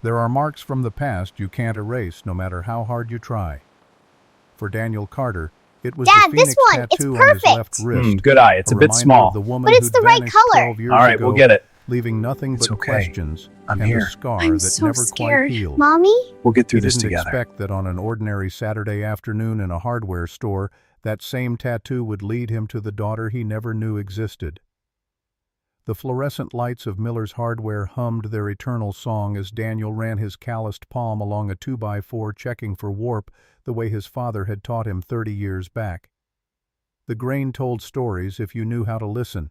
There are marks from the past you can't erase no matter how hard you try. For Daniel Carter, it was the Dad, this phoenix one, it's tattoo on his left perfect. wrist, Good eye. It's a a bit reminder of small. the woman But it's who'd the right vanished color. 12 years All right, ago, we'll get it. leaving nothing It's but okay. questions I'm and a here. scar I'm that so never quite scared. healed. Mommy? We'll get He through this didn't together. expect that on an ordinary Saturday afternoon in a hardware store, that same tattoo would lead him to the daughter he never knew existed. The fluorescent lights of Miller's Hardware hummed their eternal song as Daniel ran his calloused palm along a 2x4 checking for warp the way his father had taught him 30 years back. The grain told stories if you knew how to listen.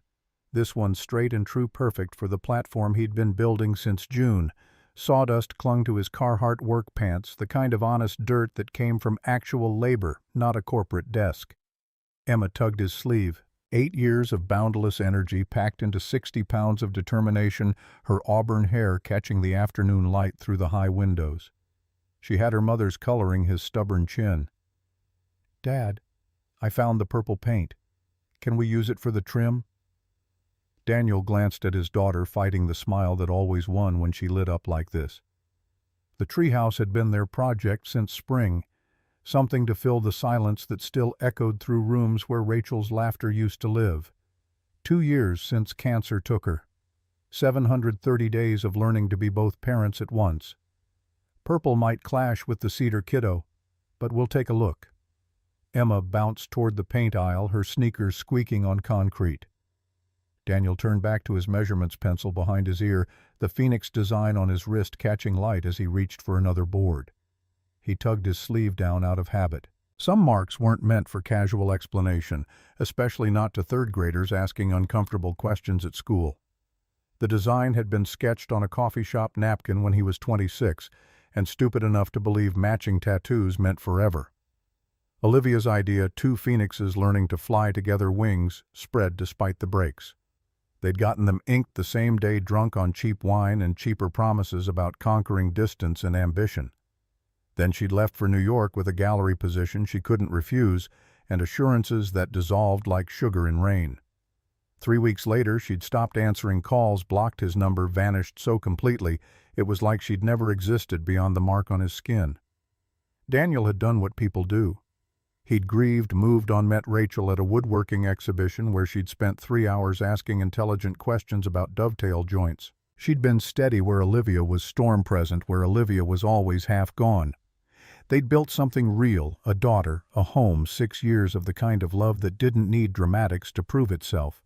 This one straight and true, perfect for the platform he'd been building since June. Sawdust clung to his Carhartt work pants, the kind of honest dirt that came from actual labor, not a corporate desk. Emma tugged his sleeve. 8 years of boundless energy packed into 60 pounds of determination, her auburn hair catching the afternoon light through the high windows. She had her mother's coloring his stubborn chin. "Dad, I found the purple paint. Can we use it for the trim?" Daniel glanced at his daughter, fighting the smile that always won when she lit up like this. The treehouse had been their project since spring, something to fill the silence that still echoed through rooms where Rachel's laughter used to live. 2 years since cancer took her. 730 days of learning to be both parents at once. Purple might clash with the cedar kiddo, but we'll take a look. Emma bounced toward the paint aisle, her sneakers squeaking on concrete. Daniel turned back to his measurements pencil behind his ear, the phoenix design on his wrist catching light as he reached for another board. He tugged his sleeve down out of habit. Some marks weren't meant for casual explanation, especially not to third graders asking uncomfortable questions at school. The design had been sketched on a coffee shop napkin when he was 26, and stupid enough to believe matching tattoos meant forever. Olivia's idea, 2 phoenixes learning to fly together wings, spread despite the breaks. They'd gotten them inked the same day, drunk on cheap wine and cheaper promises about conquering distance and ambition. Then she'd left for New York with a gallery position she couldn't refuse and assurances that dissolved like sugar in rain. 3 weeks later, she'd stopped answering calls, blocked his number, vanished so completely it was like she'd never existed beyond the mark on his skin. Daniel had done what people do. He'd grieved, moved on, met Rachel at a woodworking exhibition where she'd spent 3 hours asking intelligent questions about dovetail joints. She'd been steady where Olivia was storm present, where Olivia was always half gone. They'd built something real, a daughter, a home, 6 years of the kind of love that didn't need dramatics to prove itself.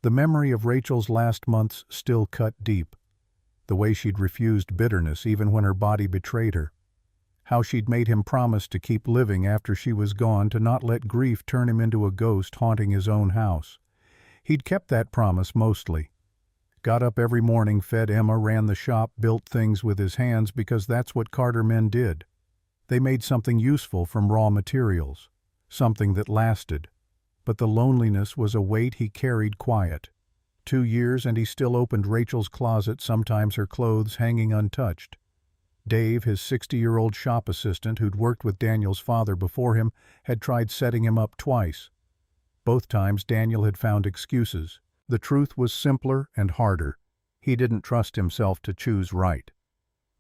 The memory of Rachel's last months still cut deep. The way she'd refused bitterness even when her body betrayed her. How she'd made him promise to keep living after she was gone, to not let grief turn him into a ghost haunting his own house. He'd kept that promise mostly. Got up every morning, fed Emma, ran the shop, built things with his hands because that's what Carter men did. They made something useful from raw materials, something that lasted. But the loneliness was a weight he carried quiet. 2 years and he still opened Rachel's closet, sometimes her clothes hanging untouched. Dave, his 60-year-old shop assistant who'd worked with Daniel's father before him, had tried setting him up twice. Both times Daniel had found excuses. The truth was simpler and harder. He didn't trust himself to choose right.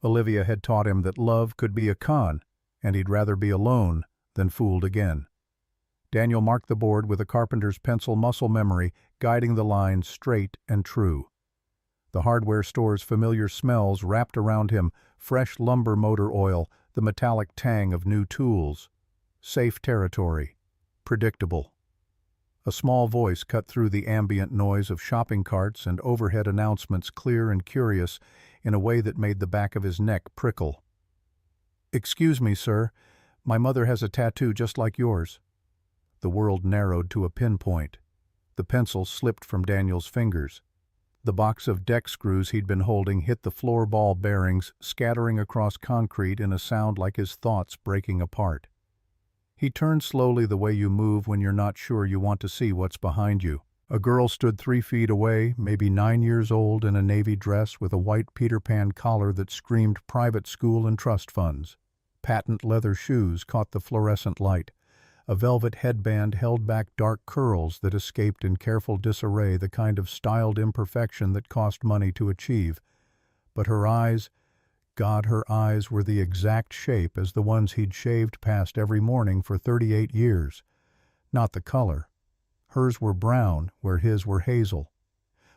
Olivia had taught him that love could be a con, and he'd rather be alone than fooled again. Daniel marked the board with a carpenter's pencil, muscle memory, guiding the lines straight and true. The hardware store's familiar smells wrapped around him, fresh lumber, motor oil, the metallic tang of new tools. Safe territory. Predictable. A small voice cut through the ambient noise of shopping carts and overhead announcements, clear and curious, in a way that made the back of his neck prickle. "Excuse me, sir. My mother has a tattoo just like yours." The world narrowed to a pinpoint. The pencil slipped from Daniel's fingers. The box of deck screws he'd been holding hit the floor ball bearings, scattering across concrete in a sound like his thoughts breaking apart. He turned slowly, the way you move when you're not sure you want to see what's behind you. A girl stood 3 feet away, maybe 9 years old, in a navy dress with a white Peter Pan collar that screamed private school and trust funds. Patent leather shoes caught the fluorescent light. A velvet headband held back dark curls that escaped in careful disarray, the kind of styled imperfection that cost money to achieve. But her eyes, God, her eyes were the exact shape as the ones he'd shaved past every morning for 38 years. Not the color. Hers were brown, where his were hazel.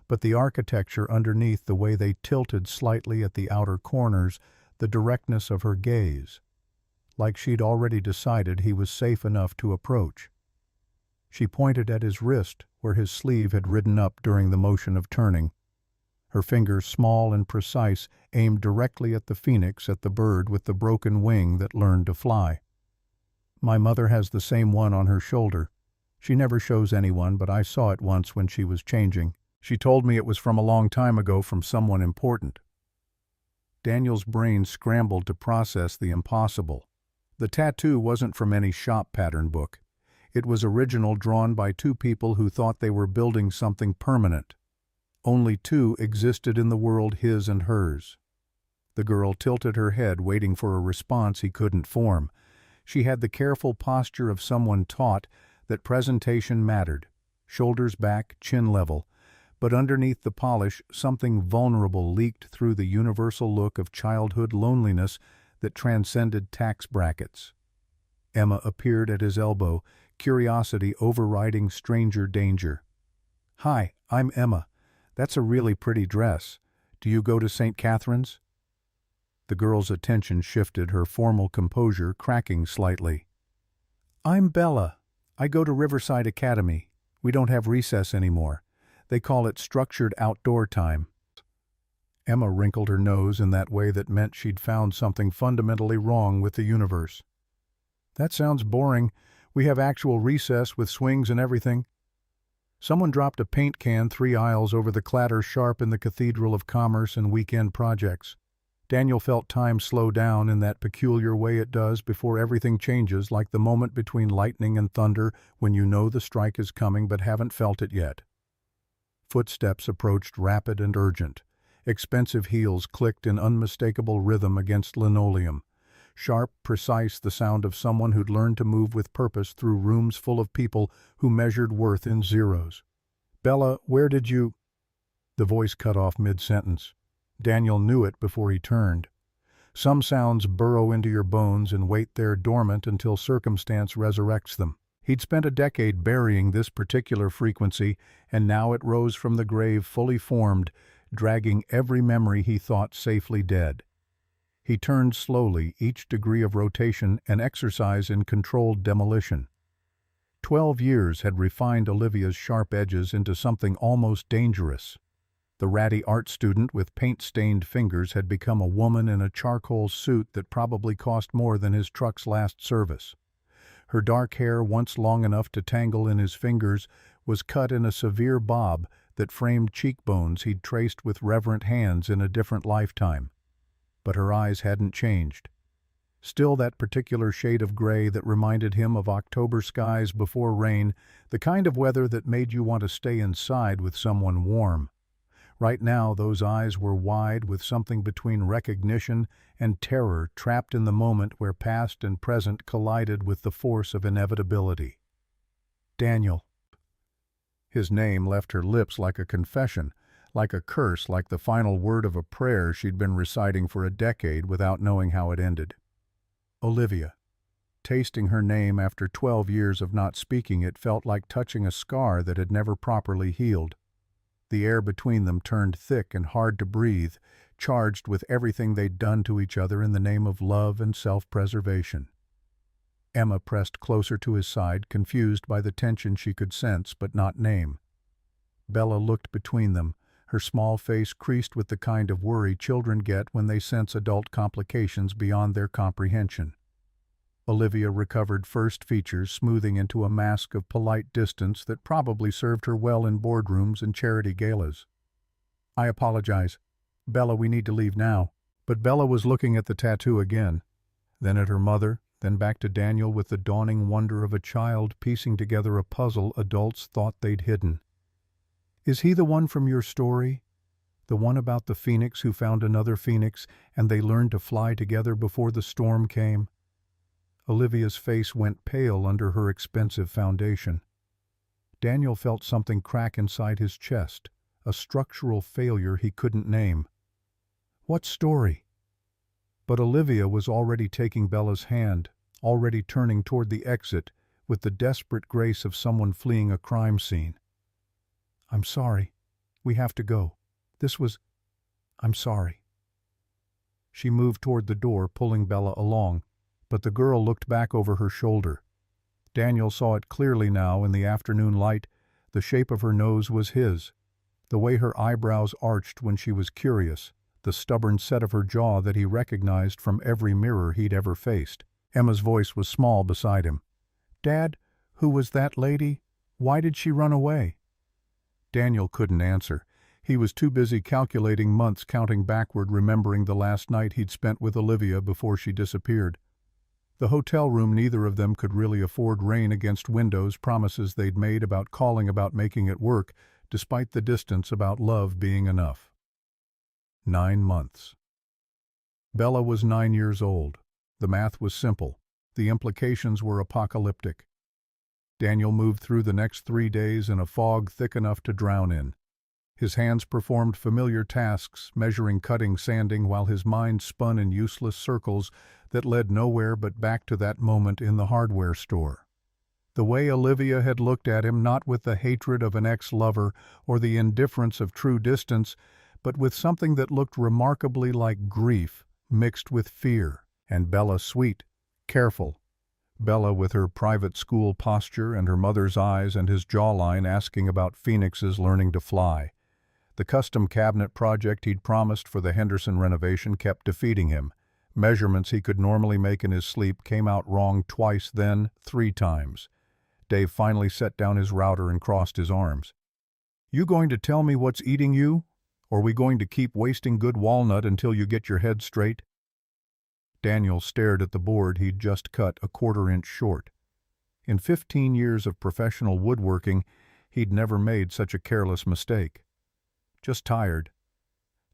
But the architecture underneath, the way they tilted slightly at the outer corners, the directness of her gaze. Like she'd already decided he was safe enough to approach. She pointed at his wrist, where his sleeve had ridden up during the motion of turning. Her fingers, small and precise, aimed directly at the phoenix, at the bird with the broken wing that learned to fly. My mother has the same one on her shoulder. She never shows anyone, but I saw it once when she was changing. She told me it was from a long time ago, from someone important. Daniel's brain scrambled to process the impossible. The tattoo wasn't from any shop pattern book. It was original, drawn by two people who thought they were building something permanent. Only two existed in the world, his and hers. The girl tilted her head, waiting for a response he couldn't form. She had the careful posture of someone taught that presentation mattered, shoulders back, chin level. But underneath the polish, something vulnerable leaked through, the universal look of childhood loneliness that transcended tax brackets. Emma appeared at his elbow, curiosity overriding stranger danger. "Hi, I'm Emma. That's a really pretty dress. Do you go to St. Catherine's?" The girl's attention shifted, her formal composure cracking slightly. "I'm Bella. I go to Riverside Academy. We don't have recess anymore. They call it structured outdoor time." Emma wrinkled her nose in that way that meant she'd found something fundamentally wrong with the universe. "That sounds boring. We have actual recess with swings and everything." Someone dropped a paint can 3 aisles over, the clatter sharp in the Cathedral of Commerce and weekend projects. Daniel felt time slow down in that peculiar way it does before everything changes, like the moment between lightning and thunder when you know the strike is coming but haven't felt it yet. Footsteps approached, rapid and urgent. Expensive heels clicked in unmistakable rhythm against linoleum. Sharp, precise, the sound of someone who'd learned to move with purpose through rooms full of people who measured worth in zeros. "Bella, where did you—" The voice cut off mid-sentence. Daniel knew it before he turned. Some sounds burrow into your bones and wait there dormant until circumstance resurrects them. He'd spent a decade burying this particular frequency, and now it rose from the grave fully formed, dragging every memory he thought safely dead. He turned slowly, each degree of rotation an exercise in controlled demolition. 12 years had refined Olivia's sharp edges into something almost dangerous. The ratty art student with paint-stained fingers had become a woman in a charcoal suit that probably cost more than his truck's last service. Her dark hair, once long enough to tangle in his fingers, was cut in a severe bob that framed cheekbones he'd traced with reverent hands in a different lifetime. But her eyes hadn't changed. Still that particular shade of gray that reminded him of October skies before rain, the kind of weather that made you want to stay inside with someone warm. Right now those eyes were wide, with something between recognition and terror trapped in the moment where past and present collided with the force of inevitability. "Daniel." His name left her lips like a confession, like a curse, like the final word of a prayer she'd been reciting for a decade without knowing how it ended. Olivia. Tasting her name after 12 years of not speaking it felt like touching a scar that had never properly healed. The air between them turned thick and hard to breathe, charged with everything they'd done to each other in the name of love and self-preservation. Emma pressed closer to his side, confused by the tension she could sense but not name. Bella looked between them, her small face creased with the kind of worry children get when they sense adult complications beyond their comprehension. Olivia recovered first features, smoothing into a mask of polite distance that probably served her well in boardrooms and charity galas. "I apologize. Bella, we need to leave now." But Bella was looking at the tattoo again, then at her mother, then back to Daniel with the dawning wonder of a child piecing together a puzzle adults thought they'd hidden. "Is he the one from your story? The one about the phoenix who found another phoenix and they learned to fly together before the storm came?" Olivia's face went pale under her expensive foundation. Daniel felt something crack inside his chest, a structural failure he couldn't name. "What story?" But Olivia was already taking Bella's hand, already turning toward the exit, with the desperate grace of someone fleeing a crime scene. "I'm sorry. We have to go. I'm sorry." She moved toward the door, pulling Bella along, but the girl looked back over her shoulder. Daniel saw it clearly now in the afternoon light. The shape of her nose was his, the way her eyebrows arched when she was curious, the stubborn set of her jaw that he recognized from every mirror he'd ever faced. Emma's voice was small beside him. "Dad, who was that lady? Why did she run away?" Daniel couldn't answer. He was too busy calculating months, counting backward, remembering the last night he'd spent with Olivia before she disappeared. The hotel room neither of them could really afford, rain against windows, promises they'd made about calling, about making it work, despite the distance, about love being enough. 9 months. Bella was 9 years old. The math was simple. The implications were apocalyptic. Daniel moved through the next 3 days in a fog thick enough to drown in. His hands performed familiar tasks, measuring, cutting, sanding, while his mind spun in useless circles that led nowhere but back to that moment in the hardware store. The way Olivia had looked at him, not with the hatred of an ex-lover or the indifference of true distance, but with something that looked remarkably like grief mixed with fear. And Bella sweet, careful. Bella with her private school posture and her mother's eyes and his jawline asking about phoenixes learning to fly. The custom cabinet project he'd promised for the Henderson renovation kept defeating him. Measurements he could normally make in his sleep came out wrong twice, then 3 times. Dave finally set down his router and crossed his arms. "You going to tell me what's eating you? Or are we going to keep wasting good walnut until you get your head straight?" Daniel stared at the board he'd just cut a 1/4 inch short. In 15 years of professional woodworking, he'd never made such a careless mistake. "Just tired."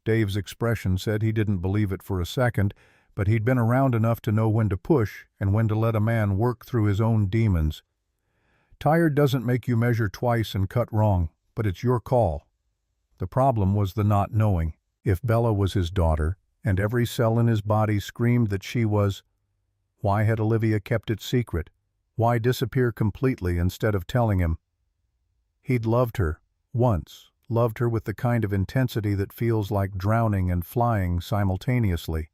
Dave's expression said he didn't believe it for a second, but he'd been around enough to know when to push and when to let a man work through his own demons. "Tired doesn't make you measure twice and cut wrong, but it's your call." The problem was the not knowing. If Bella was his daughter, and every cell in his body screamed that she was, why had Olivia kept it secret? Why disappear completely instead of telling him? He'd loved her, once, loved her with the kind of intensity that feels like drowning and flying simultaneously.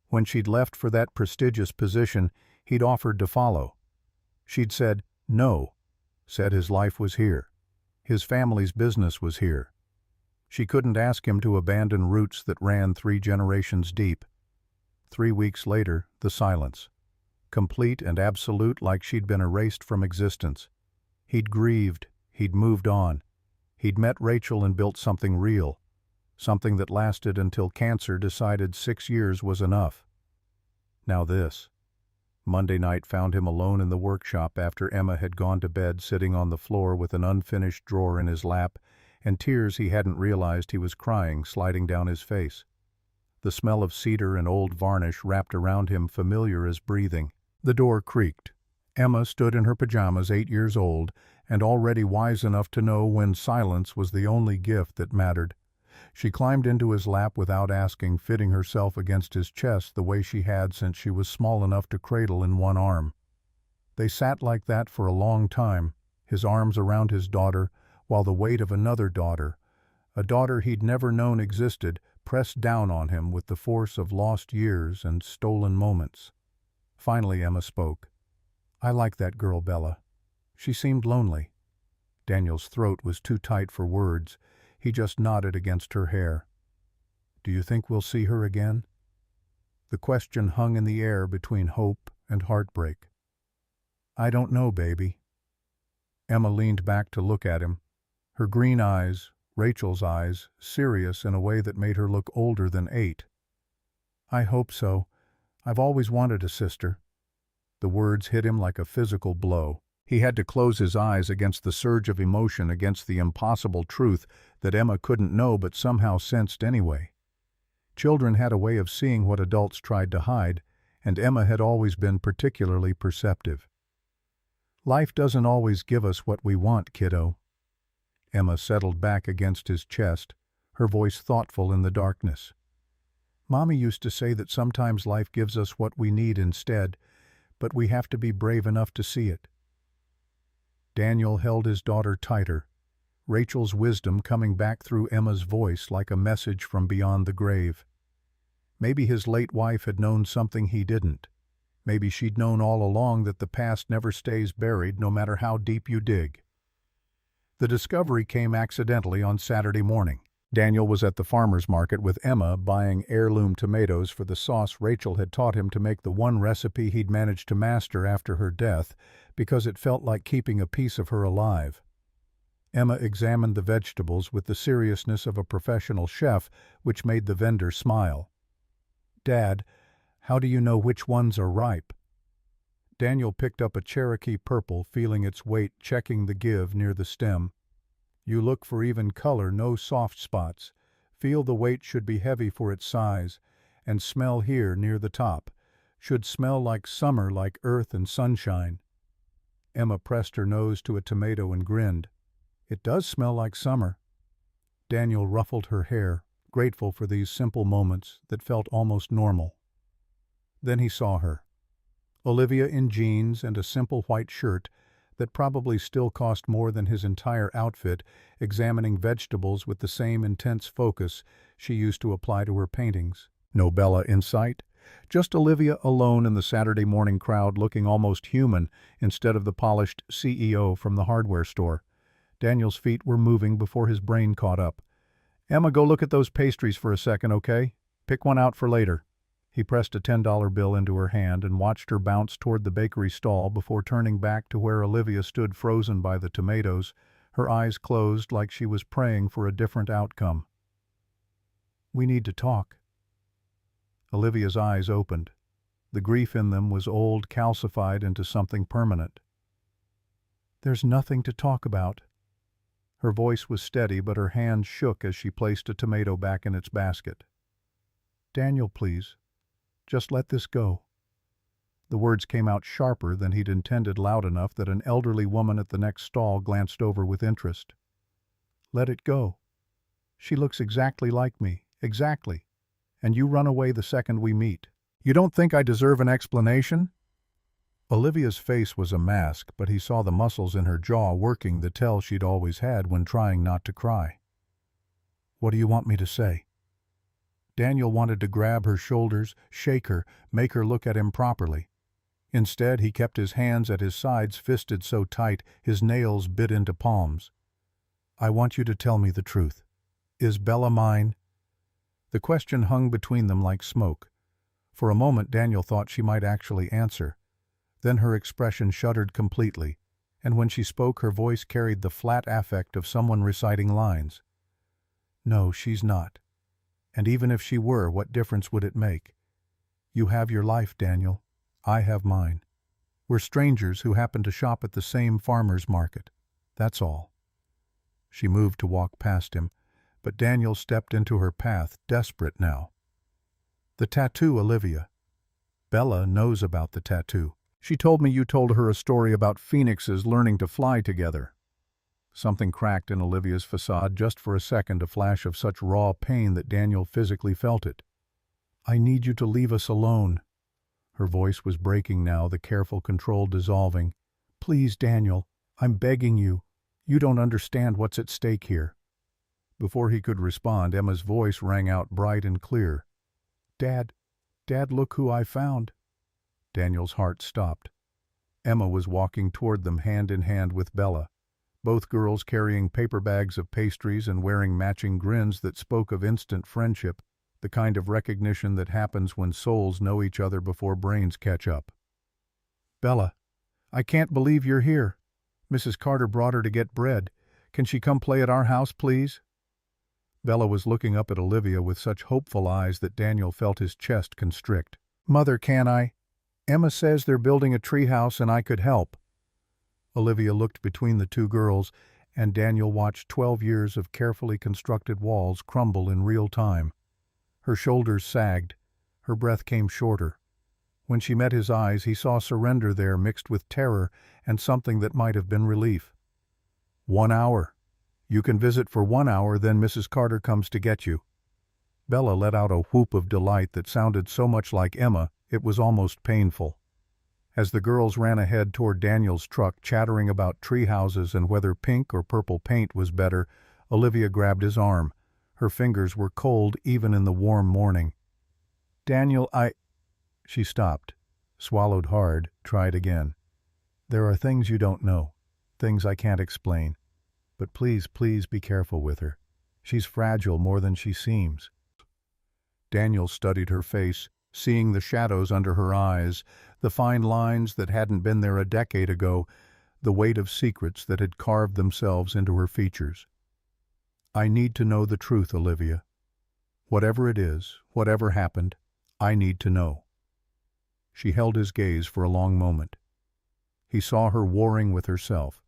When she'd left for that prestigious position, he'd offered to follow. She'd said no, said his life was here. His family's business was here. She couldn't ask him to abandon roots that ran 3 generations deep. 3 weeks later, the silence. Complete and absolute, like she'd been erased from existence. He'd grieved, he'd moved on. He'd met Rachel and built something real. Something that lasted until cancer decided 6 years was enough. Now this. Monday night found him alone in the workshop after Emma had gone to bed, sitting on the floor with an unfinished drawer in his lap, and tears he hadn't realized he was crying sliding down his face. The smell of cedar and old varnish wrapped around him, familiar as breathing. The door creaked. Emma stood in her pajamas, 8 years old, and already wise enough to know when silence was the only gift that mattered. She climbed into his lap without asking, fitting herself against his chest the way she had since she was small enough to cradle in one arm. They sat like that for a long time, his arms around his daughter, while the weight of another daughter, a daughter he'd never known existed, pressed down on him with the force of lost years and stolen moments. Finally Emma spoke. "I like that girl, Bella. She seemed lonely." Daniel's throat was too tight for words. He just nodded against her hair. "Do you think we'll see her again?" The question hung in the air between hope and heartbreak. "I don't know, baby." Emma leaned back to look at him. Her green eyes, Rachel's eyes, serious in a way that made her look older than 8. "I hope so. I've always wanted a sister." The words hit him like a physical blow. He had to close his eyes against the surge of emotion, against the impossible truth that Emma couldn't know but somehow sensed anyway. Children had a way of seeing what adults tried to hide, and Emma had always been particularly perceptive. "Life doesn't always give us what we want, kiddo." Emma settled back against his chest, her voice thoughtful in the darkness. Mommy used to say that sometimes life gives us what we need instead, but we have to be brave enough to see it. Daniel held his daughter tighter, Rachel's wisdom coming back through Emma's voice like a message from beyond the grave. Maybe his late wife had known something he didn't. Maybe she'd known all along that the past never stays buried no matter how deep you dig. The discovery came accidentally on Saturday morning. Daniel was at the farmer's market with Emma buying heirloom tomatoes for the sauce Rachel had taught him to make, the one recipe he'd managed to master after her death because it felt like keeping a piece of her alive. Emma examined the vegetables with the seriousness of a professional chef, which made the vendor smile. "Dad, how do you know which ones are ripe?" Daniel picked up a Cherokee purple, feeling its weight, checking the give near the stem. "You look for even color, no soft spots. Feel the weight should be heavy for its size. And smell here near the top. Should smell like summer, like earth and sunshine." Emma pressed her nose to a tomato and grinned. "It does smell like summer." Daniel ruffled her hair, grateful for these simple moments that felt almost normal. Then he saw her. Olivia in jeans and a simple white shirt that probably still cost more than his entire outfit, examining vegetables with the same intense focus she used to apply to her paintings. No Bella in sight, just Olivia alone in the Saturday morning crowd, looking almost human instead of the polished CEO from the hardware store. Daniel's feet were moving before his brain caught up. "Emma, go look at those pastries for a second, okay? Pick one out for later." He pressed a $10 bill into her hand and watched her bounce toward the bakery stall before turning back to where Olivia stood frozen by the tomatoes, her eyes closed like she was praying for a different outcome. "We need to talk." Olivia's eyes opened. The grief in them was old, calcified into something permanent. "There's nothing to talk about." Her voice was steady, but her hand shook as she placed a tomato back in its basket. "Daniel, please. Just let this go." The words came out sharper than he'd intended, loud enough that an elderly woman at the next stall glanced over with interest. "Let it go. She looks exactly like me, exactly. And you run away the second we meet. You don't think I deserve an explanation?" Olivia's face was a mask, but he saw the muscles in her jaw working the tell she'd always had when trying not to cry. "What do you want me to say?" Daniel wanted to grab her shoulders, shake her, make her look at him properly. Instead, he kept his hands at his sides, fisted so tight his nails bit into palms. "I want you to tell me the truth. Is Bella mine?" The question hung between them like smoke. For a moment Daniel thought she might actually answer. Then her expression shuddered completely, and when she spoke her voice carried the flat affect of someone reciting lines. "No, she's not. And even if she were, what difference would it make? You have your life, Daniel. I have mine. We're strangers who happen to shop at the same farmer's market. That's all." She moved to walk past him, but Daniel stepped into her path, desperate now. "The tattoo, Olivia. Bella knows about the tattoo. She told me you told her a story about phoenixes learning to fly together." Something cracked in Olivia's facade just for a second, a flash of such raw pain that Daniel physically felt it. "I need you to leave us alone." Her voice was breaking now, the careful control dissolving. "Please, Daniel, I'm begging you. You don't understand what's at stake here." Before he could respond, Emma's voice rang out bright and clear. Dad, look who I found." Daniel's heart stopped. Emma was walking toward them hand in hand with Bella, both girls carrying paper bags of pastries and wearing matching grins that spoke of instant friendship, the kind of recognition that happens when souls know each other before brains catch up. "Bella, I can't believe you're here. Mrs. Carter brought her to get bread. Can she come play at our house, please?" Bella was looking up at Olivia with such hopeful eyes that Daniel felt his chest constrict. "Mother, can I? Emma says they're building a treehouse and I could help." Olivia looked between the two girls, and Daniel watched 12 years of carefully constructed walls crumble in real time. Her shoulders sagged. Her breath came shorter. When she met his eyes, he saw surrender there mixed with terror and something that might have been relief. 1 hour. You can visit for 1 hour, then Mrs. Carter comes to get you." Bella let out a whoop of delight that sounded so much like Emma, it was almost painful. As the girls ran ahead toward Daniel's truck, chattering about tree houses and whether pink or purple paint was better, Olivia grabbed his arm. Her fingers were cold even in the warm morning. "Daniel, She stopped, swallowed hard, tried again. "There are things you don't know, things I can't explain. But please, please be careful with her. She's fragile more than she seems." Daniel studied her face, seeing the shadows under her eyes, the fine lines that hadn't been there a decade ago, the weight of secrets that had carved themselves into her features. "I need to know the truth, Olivia. Whatever it is, whatever happened, I need to know." She held his gaze for a long moment. He saw her warring with herself,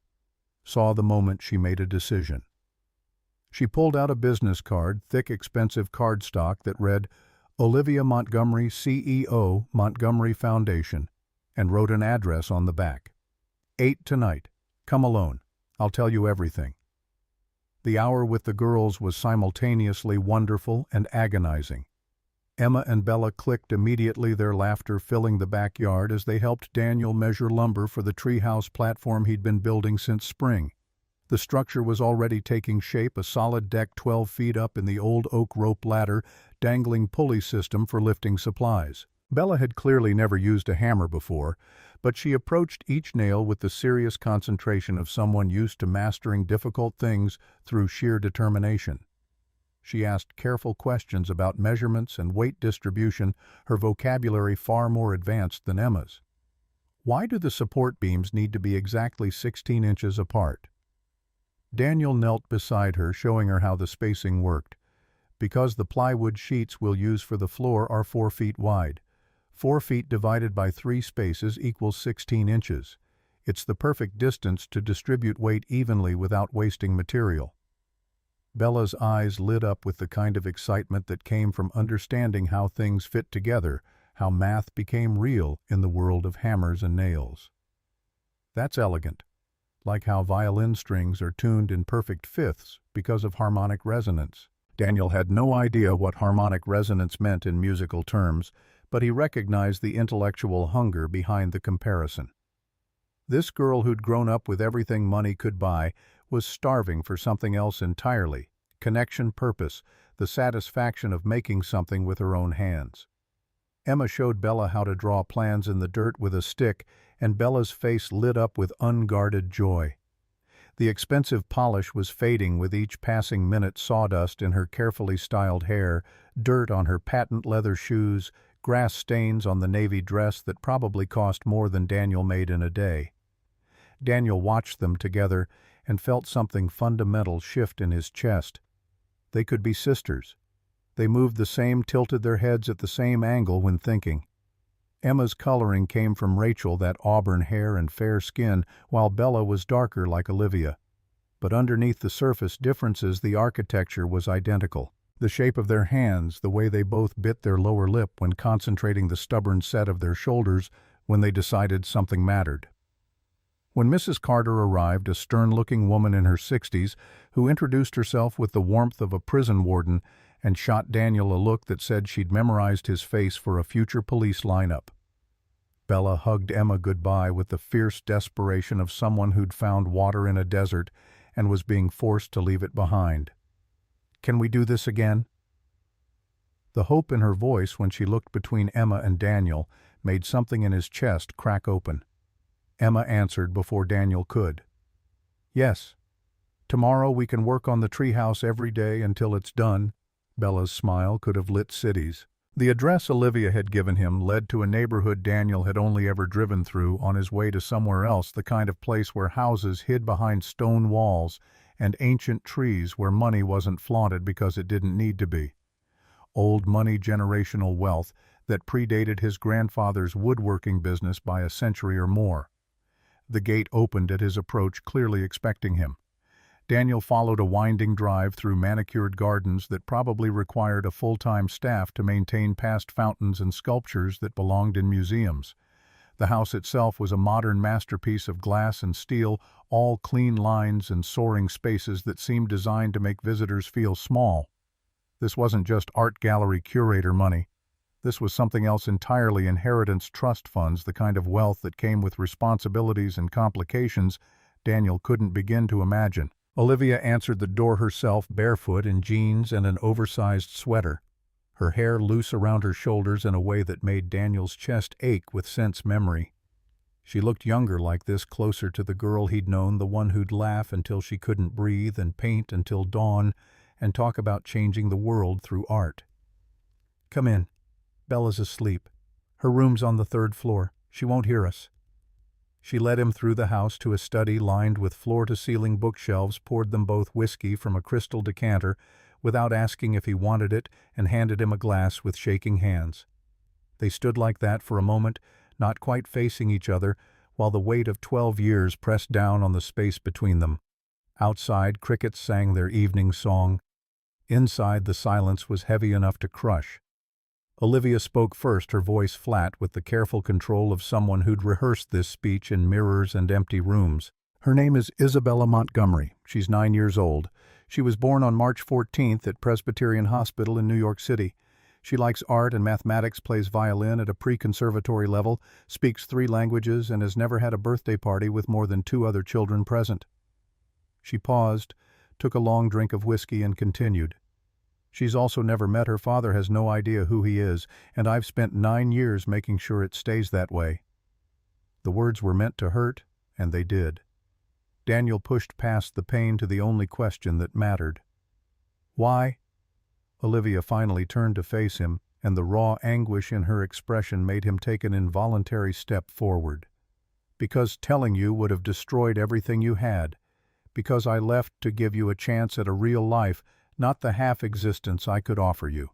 saw the moment she made a decision. She pulled out a business card, thick, expensive cardstock that read, "Olivia Montgomery, CEO, Montgomery Foundation," and wrote an address on the back. "8 tonight. Come alone. I'll tell you everything." The hour with the girls was simultaneously wonderful and agonizing. Emma and Bella clicked immediately, their laughter filling the backyard as they helped Daniel measure lumber for the treehouse platform he'd been building since spring. The structure was already taking shape, a solid deck 12 feet up in the old oak rope ladder, dangling pulley system for lifting supplies. Bella had clearly never used a hammer before, but she approached each nail with the serious concentration of someone used to mastering difficult things through sheer determination. She asked careful questions about measurements and weight distribution, her vocabulary far more advanced than Emma's. "Why do the support beams need to be exactly 16 inches apart?" Daniel knelt beside her, showing her how the spacing worked. "Because the plywood sheets we'll use for the floor are 4 feet wide. 4 feet divided by 3 spaces equals 16 inches. It's the perfect distance to distribute weight evenly without wasting material." Bella's eyes lit up with the kind of excitement that came from understanding how things fit together, how math became real in the world of hammers and nails. "That's elegant. Like how violin strings are tuned in perfect fifths because of harmonic resonance." Daniel had no idea what harmonic resonance meant in musical terms, but he recognized the intellectual hunger behind the comparison. This girl who'd grown up with everything money could buy was starving for something else entirely: connection, purpose, the satisfaction of making something with her own hands. Emma showed Bella how to draw plans in the dirt with a stick, and Bella's face lit up with unguarded joy. The expensive polish was fading with each passing minute, sawdust in her carefully styled hair, dirt on her patent leather shoes, grass stains on the navy dress that probably cost more than Daniel made in a day. Daniel watched them together and felt something fundamental shift in his chest. They could be sisters. They moved the same, tilted their heads at the same angle when thinking. Emma's coloring came from Rachel, that auburn hair and fair skin, while Bella was darker like Olivia. But underneath the surface differences, the architecture was identical. The shape of their hands, the way they both bit their lower lip when concentrating the stubborn set of their shoulders when they decided something mattered. When Mrs. Carter arrived, a stern-looking woman in her 60s who introduced herself with the warmth of a prison warden and shot Daniel a look that said she'd memorized his face for a future police lineup. Bella hugged Emma goodbye with the fierce desperation of someone who'd found water in a desert and was being forced to leave it behind. "Can we do this again?" The hope in her voice when she looked between Emma and Daniel made something in his chest crack open. Emma answered before Daniel could. "Yes. Tomorrow we can work on the treehouse every day until it's done." Bella's smile could have lit cities. The address Olivia had given him led to a neighborhood Daniel had only ever driven through on his way to somewhere else, the kind of place where houses hid behind stone walls and ancient trees, where money wasn't flaunted because it didn't need to be. Old money, generational wealth that predated his grandfather's woodworking business by a century or more. The gate opened at his approach, clearly expecting him. Daniel followed a winding drive through manicured gardens that probably required a full-time staff to maintain past fountains and sculptures that belonged in museums. The house itself was a modern masterpiece of glass and steel, all clean lines and soaring spaces that seemed designed to make visitors feel small. This wasn't just art gallery curator money. This was something else entirely: inheritance trust funds, the kind of wealth that came with responsibilities and complications Daniel couldn't begin to imagine. Olivia answered the door herself, barefoot in jeans and an oversized sweater, her hair loose around her shoulders in a way that made Daniel's chest ache with sense memory. She looked younger like this, closer to the girl he'd known, the one who'd laugh until she couldn't breathe and paint until dawn and talk about changing the world through art. "Come in. Bella's asleep. Her room's on the 3rd floor. She won't hear us." She led him through the house to a study lined with floor-to-ceiling bookshelves, poured them both whiskey from a crystal decanter without asking if he wanted it, and handed him a glass with shaking hands. They stood like that for a moment, not quite facing each other, while the weight of 12 years pressed down on the space between them. Outside, crickets sang their evening song. Inside, the silence was heavy enough to crush. Olivia spoke first, her voice flat with the careful control of someone who'd rehearsed this speech in mirrors and empty rooms. "Her name is Isabella Montgomery. She's 9 years old. She was born on March 14th at Presbyterian Hospital in New York City. She likes art and mathematics, plays violin at a pre-conservatory level, speaks 3 languages, and has never had a birthday party with more than 2 other children present." She paused, took a long drink of whiskey, and continued. "She's also never met her father, has no idea who he is, and I've spent 9 years making sure it stays that way." The words were meant to hurt, and they did. Daniel pushed past the pain to the only question that mattered. "Why?" Olivia finally turned to face him, and the raw anguish in her expression made him take an involuntary step forward. "Because telling you would have destroyed everything you had. Because I left to give you a chance at a real life, not the half-existence I could offer you."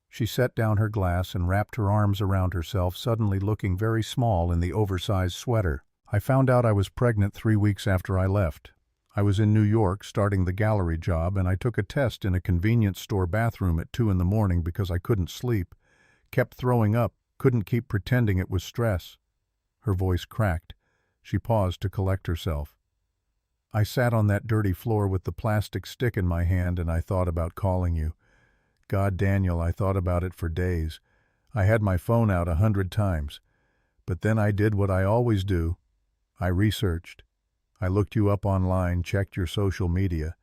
She set down her glass and wrapped her arms around herself, suddenly looking very small in the oversized sweater. "I found out I was pregnant 3 weeks after I left. I was in New York starting the gallery job, and I took a test in a convenience store bathroom at 2 in the morning because I couldn't sleep. Kept throwing up, couldn't keep pretending it was stress." Her voice cracked. She paused to collect herself. "I sat on that dirty floor with the plastic stick in my hand, and I thought about calling you. God, Daniel, I thought about it for days. I had my phone out 100 times. But then I did what I always do. I researched. I looked you up online, checked your social media,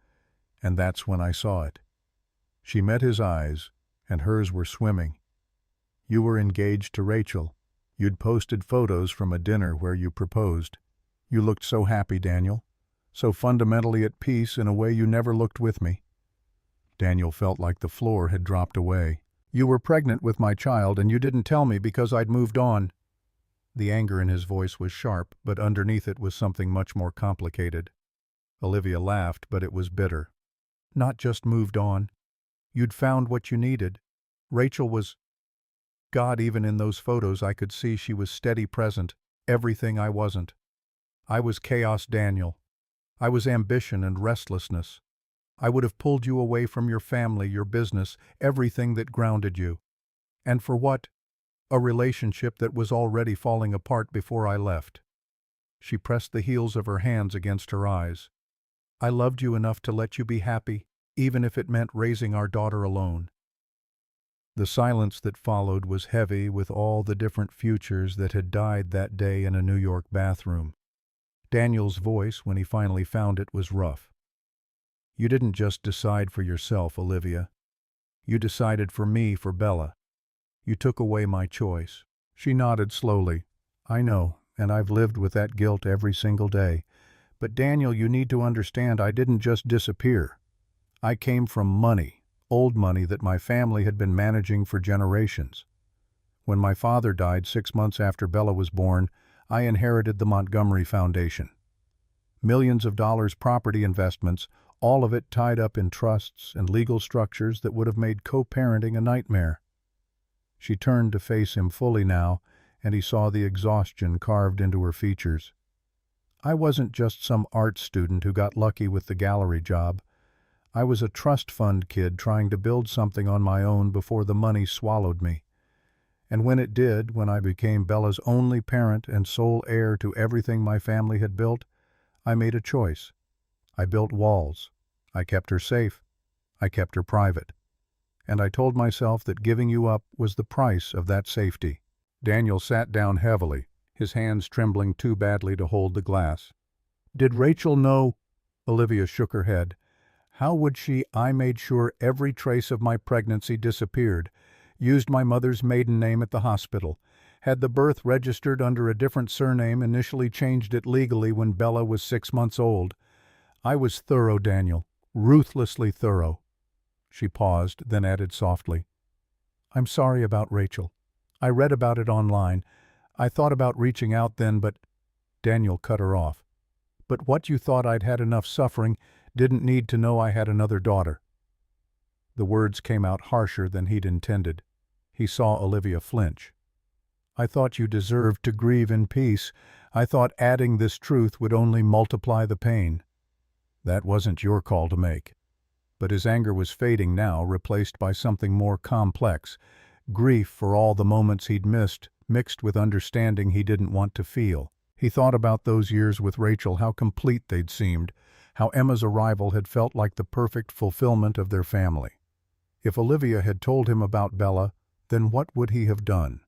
and that's when I saw it." She met his eyes, and hers were swimming. "You were engaged to Rachel. You'd posted photos from a dinner where you proposed. You looked so happy, Daniel. So fundamentally at peace in a way you never looked with me." Daniel felt like the floor had dropped away. "You were pregnant with my child, and you didn't tell me because I'd moved on." The anger in his voice was sharp, but underneath it was something much more complicated. Olivia laughed, but it was bitter. "Not just moved on. You'd found what you needed. Rachel was... God, even in those photos I could see she was steady present, everything I wasn't. I was chaos, Daniel. I was ambition and restlessness. I would have pulled you away from your family, your business, everything that grounded you. And for what? A relationship that was already falling apart before I left." She pressed the heels of her hands against her eyes. "I loved you enough to let you be happy, even if it meant raising our daughter alone." The silence that followed was heavy with all the different futures that had died that day in a New York bathroom. Daniel's voice, when he finally found it, was rough. "You didn't just decide for yourself, Olivia. You decided for me, for Bella. You took away my choice." She nodded slowly. "I know, and I've lived with that guilt every single day. But Daniel, you need to understand, I didn't just disappear. I came from money, old money that my family had been managing for generations. When my father died 6 months after Bella was born, I inherited the Montgomery Foundation. Millions of dollars property investments, all of it tied up in trusts and legal structures that would have made co-parenting a nightmare." She turned to face him fully now, and he saw the exhaustion carved into her features. "I wasn't just some art student who got lucky with the gallery job. I was a trust fund kid trying to build something on my own before the money swallowed me. And when it did, when I became Bella's only parent and sole heir to everything my family had built, I made a choice. I built walls. I kept her safe. I kept her private. and I told myself that giving you up was the price of that safety." Daniel sat down heavily, his hands trembling too badly to hold the glass. "Did Rachel know?" Olivia shook her head. "How would she? I made sure every trace of my pregnancy disappeared, used my mother's maiden name at the hospital, had the birth registered under a different surname, initially changed it legally when Bella was 6 months old. I was thorough, Daniel, ruthlessly thorough." She paused, then added softly, "I'm sorry about Rachel. I read about it online. I thought about reaching out then, but—" Daniel cut her off. "But what, you thought I'd had enough suffering, didn't need to know I had another daughter." The words came out harsher than he'd intended. He saw Olivia flinch. "I thought you deserved to grieve in peace. I thought adding this truth would only multiply the pain." "That wasn't your call to make." But his anger was fading now, replaced by something more complex. Grief for all the moments he'd missed, mixed with understanding he didn't want to feel. He thought about those years with Rachel, how complete they'd seemed, how Emma's arrival had felt like the perfect fulfillment of their family. If Olivia had told him about Bella, then what would he have done?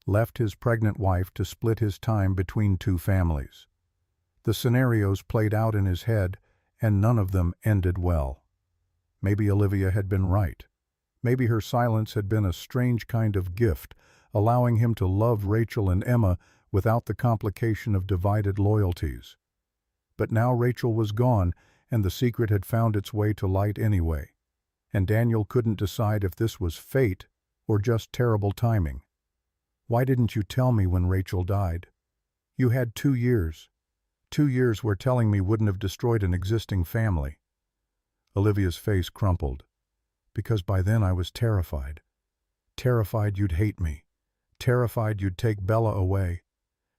Left his pregnant wife to split his time between two families. The scenarios played out in his head, and none of them ended well. Maybe Olivia had been right. Maybe her silence had been a strange kind of gift, allowing him to love Rachel and Emma without the complication of divided loyalties. But now Rachel was gone, and the secret had found its way to light anyway. And Daniel couldn't decide if this was fate or just terrible timing. "Why didn't you tell me when Rachel died? You had 2 years. 2 years where telling me wouldn't have destroyed an existing family." Olivia's face crumpled. "Because by then I was terrified. Terrified you'd hate me. Terrified you'd take Bella away.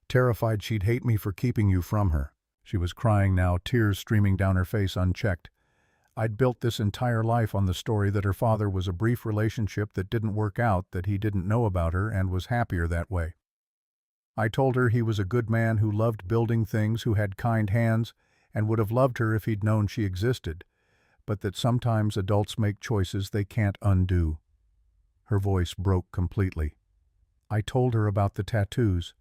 Terrified she'd hate me for keeping you from her." She was crying now, tears streaming down her face unchecked. "I'd built this entire life on the story that her father was a brief relationship that didn't work out, that he didn't know about her and was happier that way. I told her he was a good man who loved building things, who had kind hands, and would have loved her if he'd known she existed, but that sometimes adults make choices they can't undo." Her voice broke completely. "I told her about the tattoos.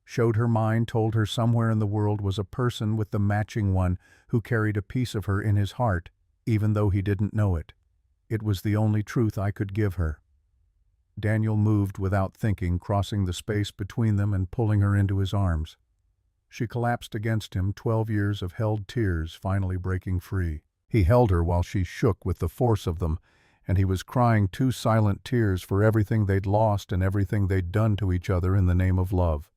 Showed her mine, told her somewhere in the world was a person with the matching one who carried a piece of her in his heart, even though he didn't know it. It was the only truth I could give her." Daniel moved without thinking, crossing the space between them and pulling her into his arms. She collapsed against him, 12 years of held tears finally breaking free. He held her while she shook with the force of them, and he was crying 2 silent tears for everything they'd lost and everything they'd done to each other in the name of love.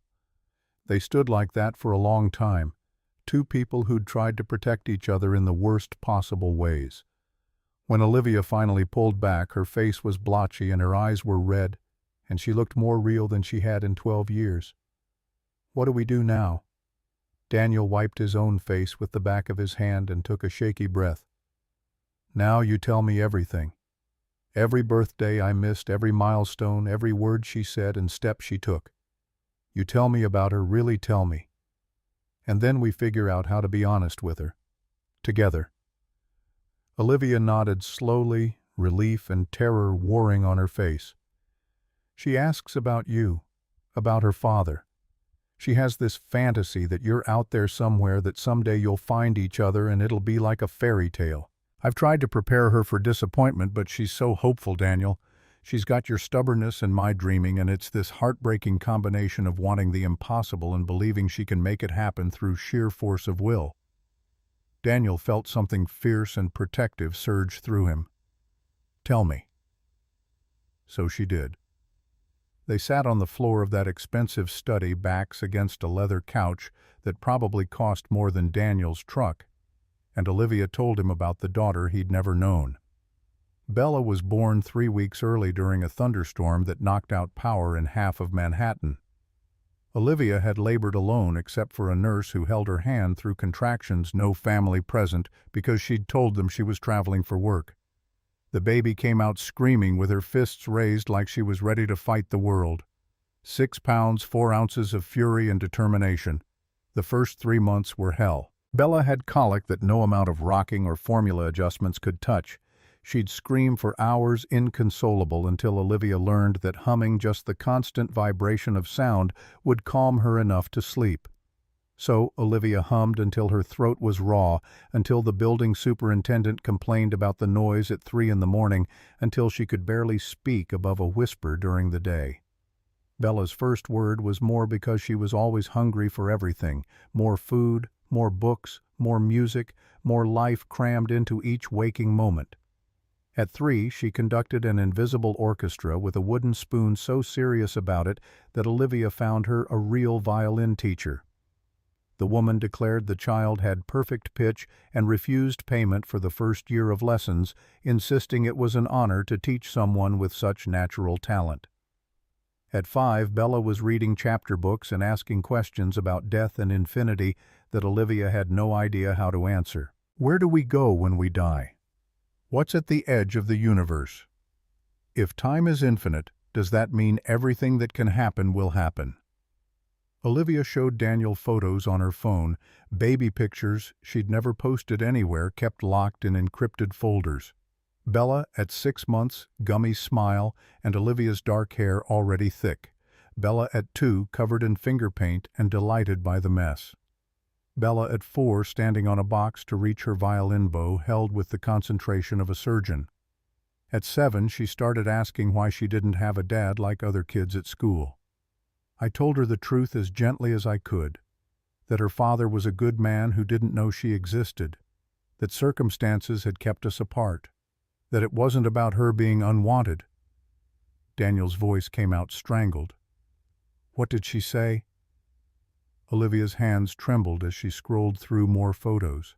They stood like that for a long time, 2 people who'd tried to protect each other in the worst possible ways. When Olivia finally pulled back, her face was blotchy and her eyes were red, and she looked more real than she had in 12 years. "What do we do now?" Daniel wiped his own face with the back of his hand and took a shaky breath. "Now you tell me everything. Every birthday I missed, every milestone, every word she said and step she took. You tell me about her, really tell me. And then we figure out how to be honest with her. Together." Olivia nodded slowly, relief and terror warring on her face. "She asks about you, about her father. She has this fantasy that you're out there somewhere, that someday you'll find each other and it'll be like a fairy tale. I've tried to prepare her for disappointment, but she's so hopeful, Daniel. She's got your stubbornness and my dreaming, and it's this heartbreaking combination of wanting the impossible and believing she can make it happen through sheer force of will." Daniel felt something fierce and protective surge through him. "Tell me." So she did. They sat on the floor of that expensive study, backs against a leather couch that probably cost more than Daniel's truck, and Olivia told him about the daughter he'd never known. Bella was born 3 weeks early during a thunderstorm that knocked out power in half of Manhattan. Olivia had labored alone except for a nurse who held her hand through contractions, no family present because she'd told them she was traveling for work. The baby came out screaming with her fists raised like she was ready to fight the world. 6 pounds, 4 ounces of fury and determination. The first 3 months were hell. Bella had colic that no amount of rocking or formula adjustments could touch. She'd scream for hours inconsolable until Olivia learned that humming just the constant vibration of sound would calm her enough to sleep. So Olivia hummed until her throat was raw, until the building superintendent complained about the noise at 3 in the morning, until she could barely speak above a whisper during the day. Bella's first word was more because she was always hungry for everything: more food, more books, more music, more life crammed into each waking moment. At 3, she conducted an invisible orchestra with a wooden spoon so serious about it that Olivia found her a real violin teacher. The woman declared the child had perfect pitch and refused payment for the first year of lessons, insisting it was an honor to teach someone with such natural talent. At 5, Bella was reading chapter books and asking questions about death and infinity that Olivia had no idea how to answer. Where do we go when we die? What's at the edge of the universe? If time is infinite, does that mean everything that can happen will happen? Olivia showed Daniel photos on her phone, baby pictures she'd never posted anywhere kept locked in encrypted folders. Bella at 6 months, gummy smile, and Olivia's dark hair already thick. Bella at 2, covered in finger paint and delighted by the mess. Bella at 4, standing on a box to reach her violin bow held with the concentration of a surgeon. At 7, she started asking why she didn't have a dad like other kids at school. I told her the truth as gently as I could, that her father was a good man who didn't know she existed, that circumstances had kept us apart, that it wasn't about her being unwanted. Daniel's voice came out strangled. What did she say? Olivia's hands trembled as she scrolled through more photos.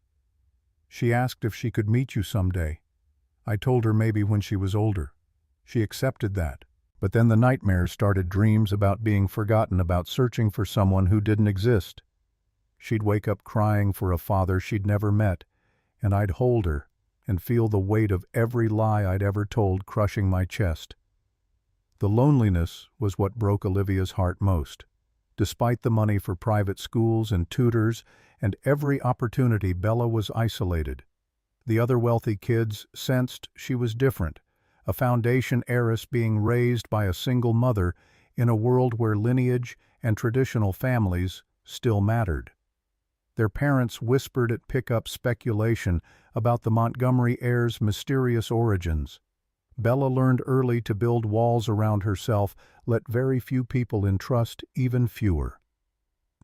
She asked if she could meet you someday. I told her maybe when she was older. She accepted that. But then the nightmares started, dreams about being forgotten, about searching for someone who didn't exist. She'd wake up crying for a father she'd never met, and I'd hold her and feel the weight of every lie I'd ever told crushing my chest. The loneliness was what broke Olivia's heart most. Despite the money for private schools and tutors and every opportunity, Bella was isolated. The other wealthy kids sensed she was different, a foundation heiress being raised by a single mother in a world where lineage and traditional families still mattered. Their parents whispered at pickup speculation about the Montgomery heir's mysterious origins. Bella learned early to build walls around herself, let very few people entrust even fewer.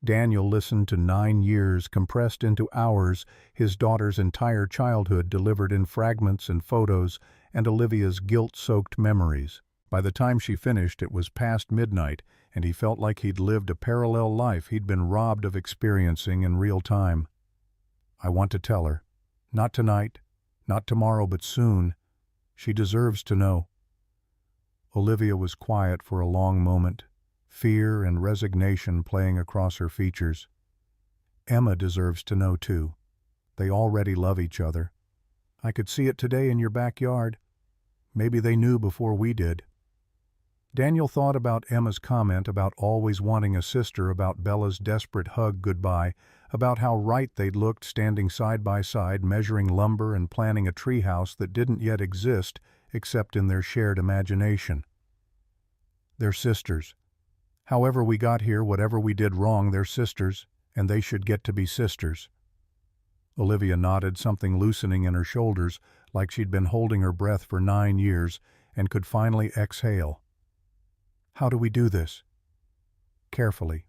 Daniel listened to 9 years compressed into hours, his daughter's entire childhood delivered in fragments and photos, and Olivia's guilt-soaked memories. By the time she finished, it was past midnight, and he felt like he'd lived a parallel life he'd been robbed of experiencing in real time. I want to tell her. Not tonight, not tomorrow, but soon. She deserves to know. Olivia was quiet for a long moment, fear and resignation playing across her features. Emma deserves to know too. They already love each other. I could see it today in your backyard. Maybe they knew before we did. Daniel thought about Emma's comment about always wanting a sister, about Bella's desperate hug goodbye, about how right they'd looked standing side by side, measuring lumber and planning a treehouse that didn't yet exist except in their shared imagination. They're sisters. However we got here, whatever we did wrong, they're sisters, and they should get to be sisters. Olivia nodded, something loosening in her shoulders, like she'd been holding her breath for 9 years, and could finally exhale. How do we do this? Carefully,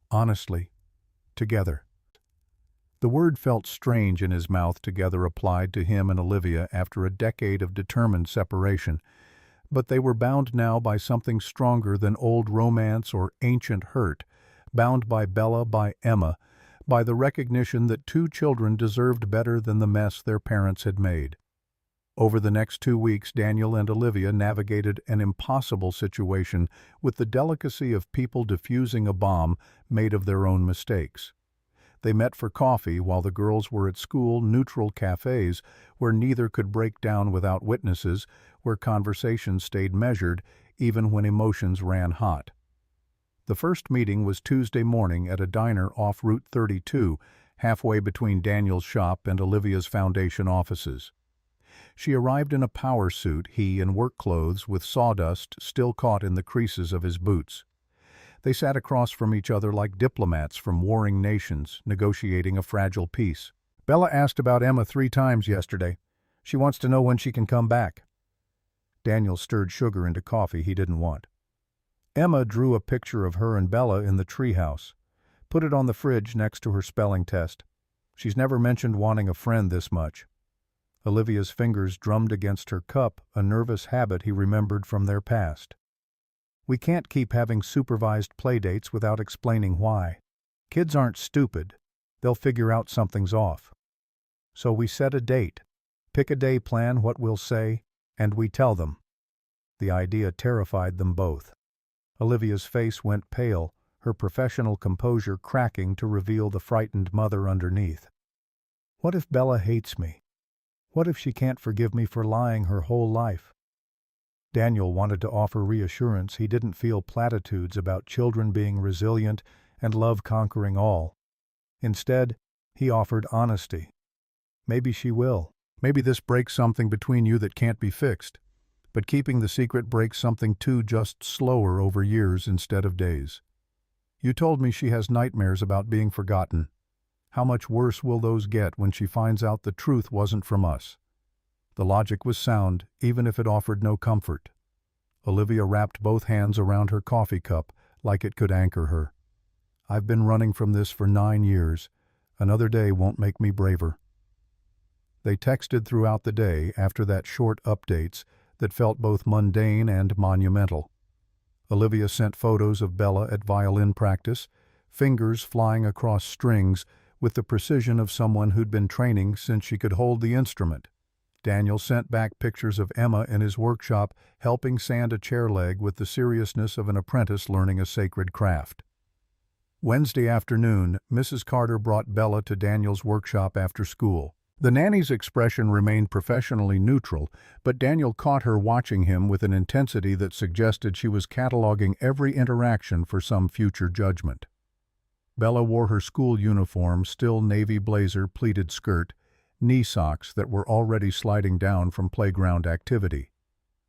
honestly, together. The word felt strange in his mouth, together applied to him and Olivia after a decade of determined separation, but they were bound now by something stronger than old romance or ancient hurt, bound by Bella, by Emma, by the recognition that 2 children deserved better than the mess their parents had made. Over the next 2 weeks, Daniel and Olivia navigated an impossible situation with the delicacy of people diffusing a bomb made of their own mistakes. They met for coffee while the girls were at school, neutral cafes where neither could break down without witnesses, where conversation stayed measured even when emotions ran hot. The first meeting was Tuesday morning at a diner off Route 32, halfway between Daniel's shop and Olivia's foundation offices. She arrived in a power suit, he in work clothes with sawdust still caught in the creases of his boots. They sat across from each other like diplomats from warring nations, negotiating a fragile peace. "Bella asked about Emma 3 times yesterday. She wants to know when she can come back." Daniel stirred sugar into coffee he didn't want. Emma drew a picture of her and Bella in the treehouse. Put it on the fridge next to her spelling test. She's never mentioned wanting a friend this much. Olivia's fingers drummed against her cup, a nervous habit he remembered from their past. "We can't keep having supervised playdates without explaining why. Kids aren't stupid. They'll figure out something's off. So we set a date, pick a day, plan what we'll say, and we tell them." The idea terrified them both. Olivia's face went pale, her professional composure cracking to reveal the frightened mother underneath. "What if Bella hates me? What if she can't forgive me for lying her whole life?" Daniel wanted to offer reassurance. He didn't feel platitudes about children being resilient and love conquering all. Instead, he offered honesty. "Maybe she will. Maybe this breaks something between you that can't be fixed. But keeping the secret breaks something too, just slower over years instead of days. You told me she has nightmares about being forgotten. How much worse will those get when she finds out the truth wasn't from us?" The logic was sound, even if it offered no comfort. Olivia wrapped both hands around her coffee cup like it could anchor her. "I've been running from this for 9 years. Another day won't make me braver." They texted throughout the day after that short updates that felt both mundane and monumental. Olivia sent photos of Bella at violin practice, fingers flying across strings with the precision of someone who'd been training since she could hold the instrument. Daniel sent back pictures of Emma in his workshop helping sand a chair leg with the seriousness of an apprentice learning a sacred craft. Wednesday afternoon, Mrs. Carter brought Bella to Daniel's workshop after school. The nanny's expression remained professionally neutral, but Daniel caught her watching him with an intensity that suggested she was cataloging every interaction for some future judgment. Bella wore her school uniform, still navy blazer, pleated skirt, knee socks that were already sliding down from playground activity.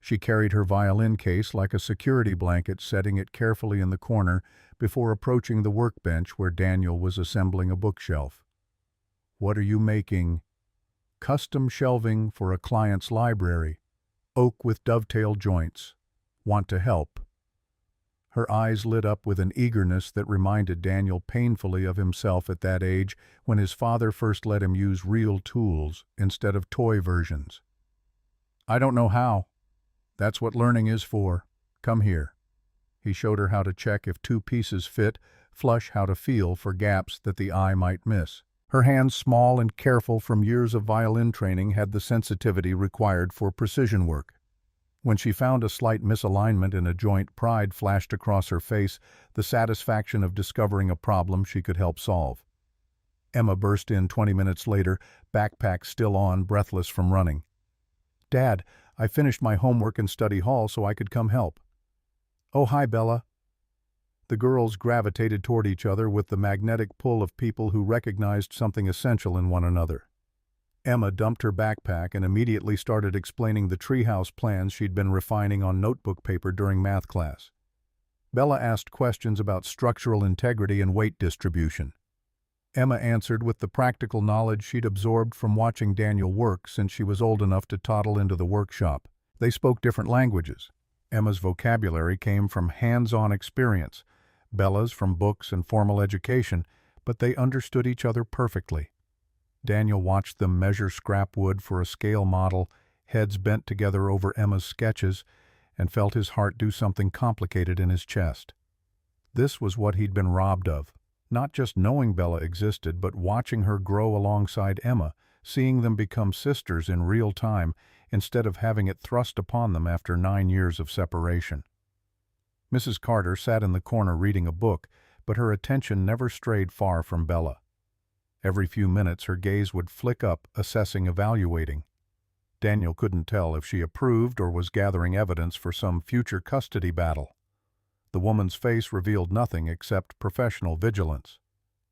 She carried her violin case like a security blanket, setting it carefully in the corner before approaching the workbench where Daniel was assembling a bookshelf. "What are you making?" "Custom shelving for a client's library. Oak with dovetail joints. Want to help?" Her eyes lit up with an eagerness that reminded Daniel painfully of himself at that age when his father first let him use real tools instead of toy versions. "I don't know how. That's what learning is for. Come here." He showed her how to check if 2 pieces fit, flush how to feel for gaps that the eye might miss. Her hands, small and careful from years of violin training, had the sensitivity required for precision work. When she found a slight misalignment in a joint, pride flashed across her face, the satisfaction of discovering a problem she could help solve. Emma burst in 20 minutes later, backpack still on, breathless from running. "Dad, I finished my homework in study hall so I could come help." "Oh, hi, Bella." The girls gravitated toward each other with the magnetic pull of people who recognized something essential in one another. Emma dumped her backpack and immediately started explaining the treehouse plans she'd been refining on notebook paper during math class. Bella asked questions about structural integrity and weight distribution. Emma answered with the practical knowledge she'd absorbed from watching Daniel work since she was old enough to toddle into the workshop. They spoke different languages. Emma's vocabulary came from hands-on experience, Bella's from books and formal education, but they understood each other perfectly. Daniel watched them measure scrap wood for a scale model, heads bent together over Emma's sketches, and felt his heart do something complicated in his chest. This was what he'd been robbed of, not just knowing Bella existed, but watching her grow alongside Emma, seeing them become sisters in real time instead of having it thrust upon them after 9 years of separation. Mrs. Carter sat in the corner reading a book, but her attention never strayed far from Bella. Every few minutes her gaze would flick up, assessing, evaluating. Daniel couldn't tell if she approved or was gathering evidence for some future custody battle. The woman's face revealed nothing except professional vigilance.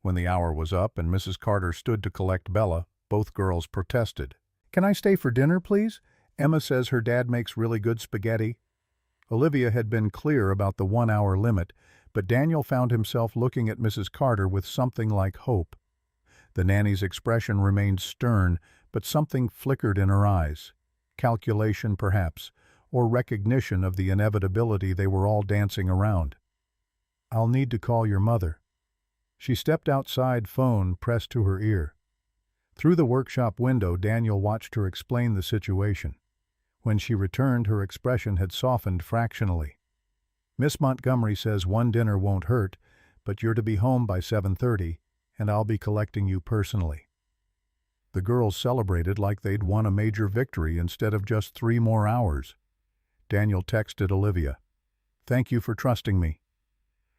When the hour was up and Mrs. Carter stood to collect Bella, both girls protested. Can I stay for dinner, please? Emma says her dad makes really good spaghetti. Olivia had been clear about the 1-hour limit, but Daniel found himself looking at Mrs. Carter with something like hope. The nanny's expression remained stern, but something flickered in her eyes. Calculation, perhaps, or recognition of the inevitability they were all dancing around. "I'll need to call your mother." She stepped outside, phone pressed to her ear. Through the workshop window, Daniel watched her explain the situation. When she returned, her expression had softened fractionally. "Miss Montgomery says one dinner won't hurt, but you're to be home by 7:30, and I'll be collecting you personally." The girls celebrated like they'd won a major victory instead of just 3 more hours. Daniel texted Olivia, "Thank you for trusting me."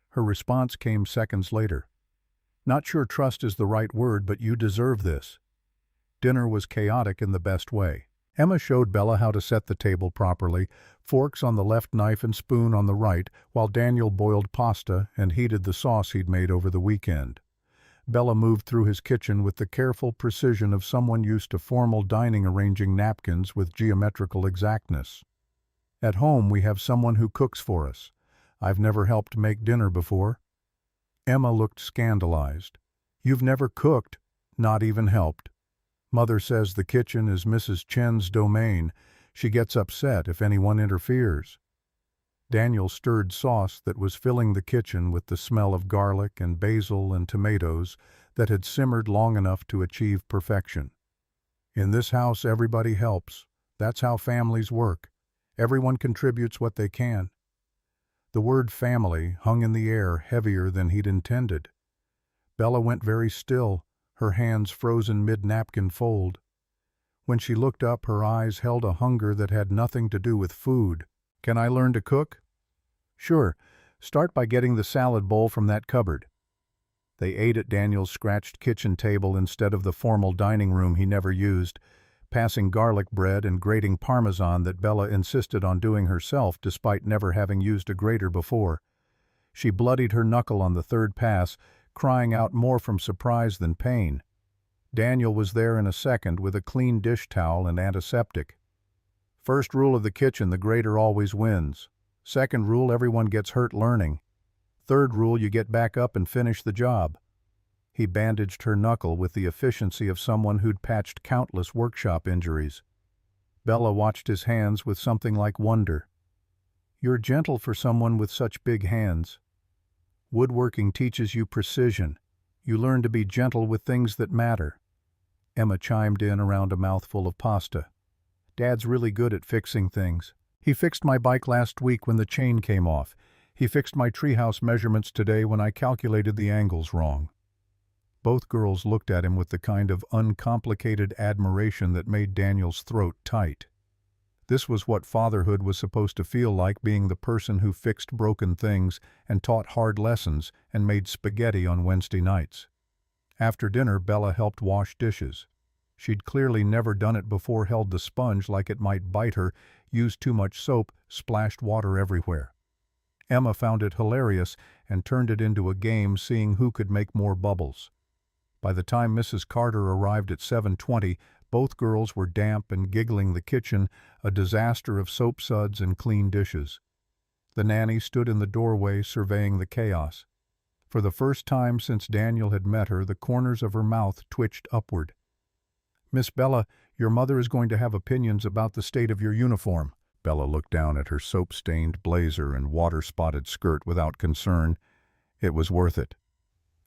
Her response came seconds later. "Not sure trust is the right word, but you deserve this." Dinner was chaotic in the best way. Emma showed Bella how to set the table properly, forks on the left, knife and spoon on the right, while Daniel boiled pasta and heated the sauce he'd made over the weekend. Bella moved through his kitchen with the careful precision of someone used to formal dining, arranging napkins with geometrical exactness. "At home we have someone who cooks for us. I've never helped make dinner before." Emma looked scandalized. "You've never cooked, not even helped. Mother says the kitchen is Mrs. Chen's domain. She gets upset if anyone interferes." Daniel stirred sauce that was filling the kitchen with the smell of garlic and basil and tomatoes that had simmered long enough to achieve perfection. "In this house everybody helps. That's how families work. Everyone contributes what they can." The word family hung in the air heavier than he'd intended. Bella went very still, her hands frozen mid-napkin fold. When she looked up, her eyes held a hunger that had nothing to do with food. "Can I learn to cook?" "Sure. Start by getting the salad bowl from that cupboard." They ate at Daniel's scratched kitchen table instead of the formal dining room he never used, passing garlic bread and grating Parmesan that Bella insisted on doing herself despite never having used a grater before. She bloodied her knuckle on the third pass, crying out more from surprise than pain. Daniel was there in a second with a clean dish towel and antiseptic. "First rule of the kitchen, the grater always wins. Second rule, everyone gets hurt learning. Third rule, you get back up and finish the job." He bandaged her knuckle with the efficiency of someone who'd patched countless workshop injuries. Bella watched his hands with something like wonder. "You're gentle for someone with such big hands. Woodworking teaches you precision. You learn to be gentle with things that matter." Emma chimed in around a mouthful of pasta. "Dad's really good at fixing things. He fixed my bike last week when the chain came off. He fixed my treehouse measurements today when I calculated the angles wrong." Both girls looked at him with the kind of uncomplicated admiration that made Daniel's throat tight. This was what fatherhood was supposed to feel like, being the person who fixed broken things and taught hard lessons and made spaghetti on Wednesday nights. After dinner, Bella helped wash dishes. She'd clearly never done it before, held the sponge like it might bite her, used too much soap, splashed water everywhere. Emma found it hilarious and turned it into a game, seeing who could make more bubbles. By the time Mrs. Carter arrived at 7:20, both girls were damp and giggling, the kitchen a disaster of soap suds and clean dishes. The nanny stood in the doorway surveying the chaos. For the first time since Daniel had met her, the corners of her mouth twitched upward. "Miss Bella, your mother is going to have opinions about the state of your uniform." Bella looked down at her soap-stained blazer and water-spotted skirt without concern. It was worth it.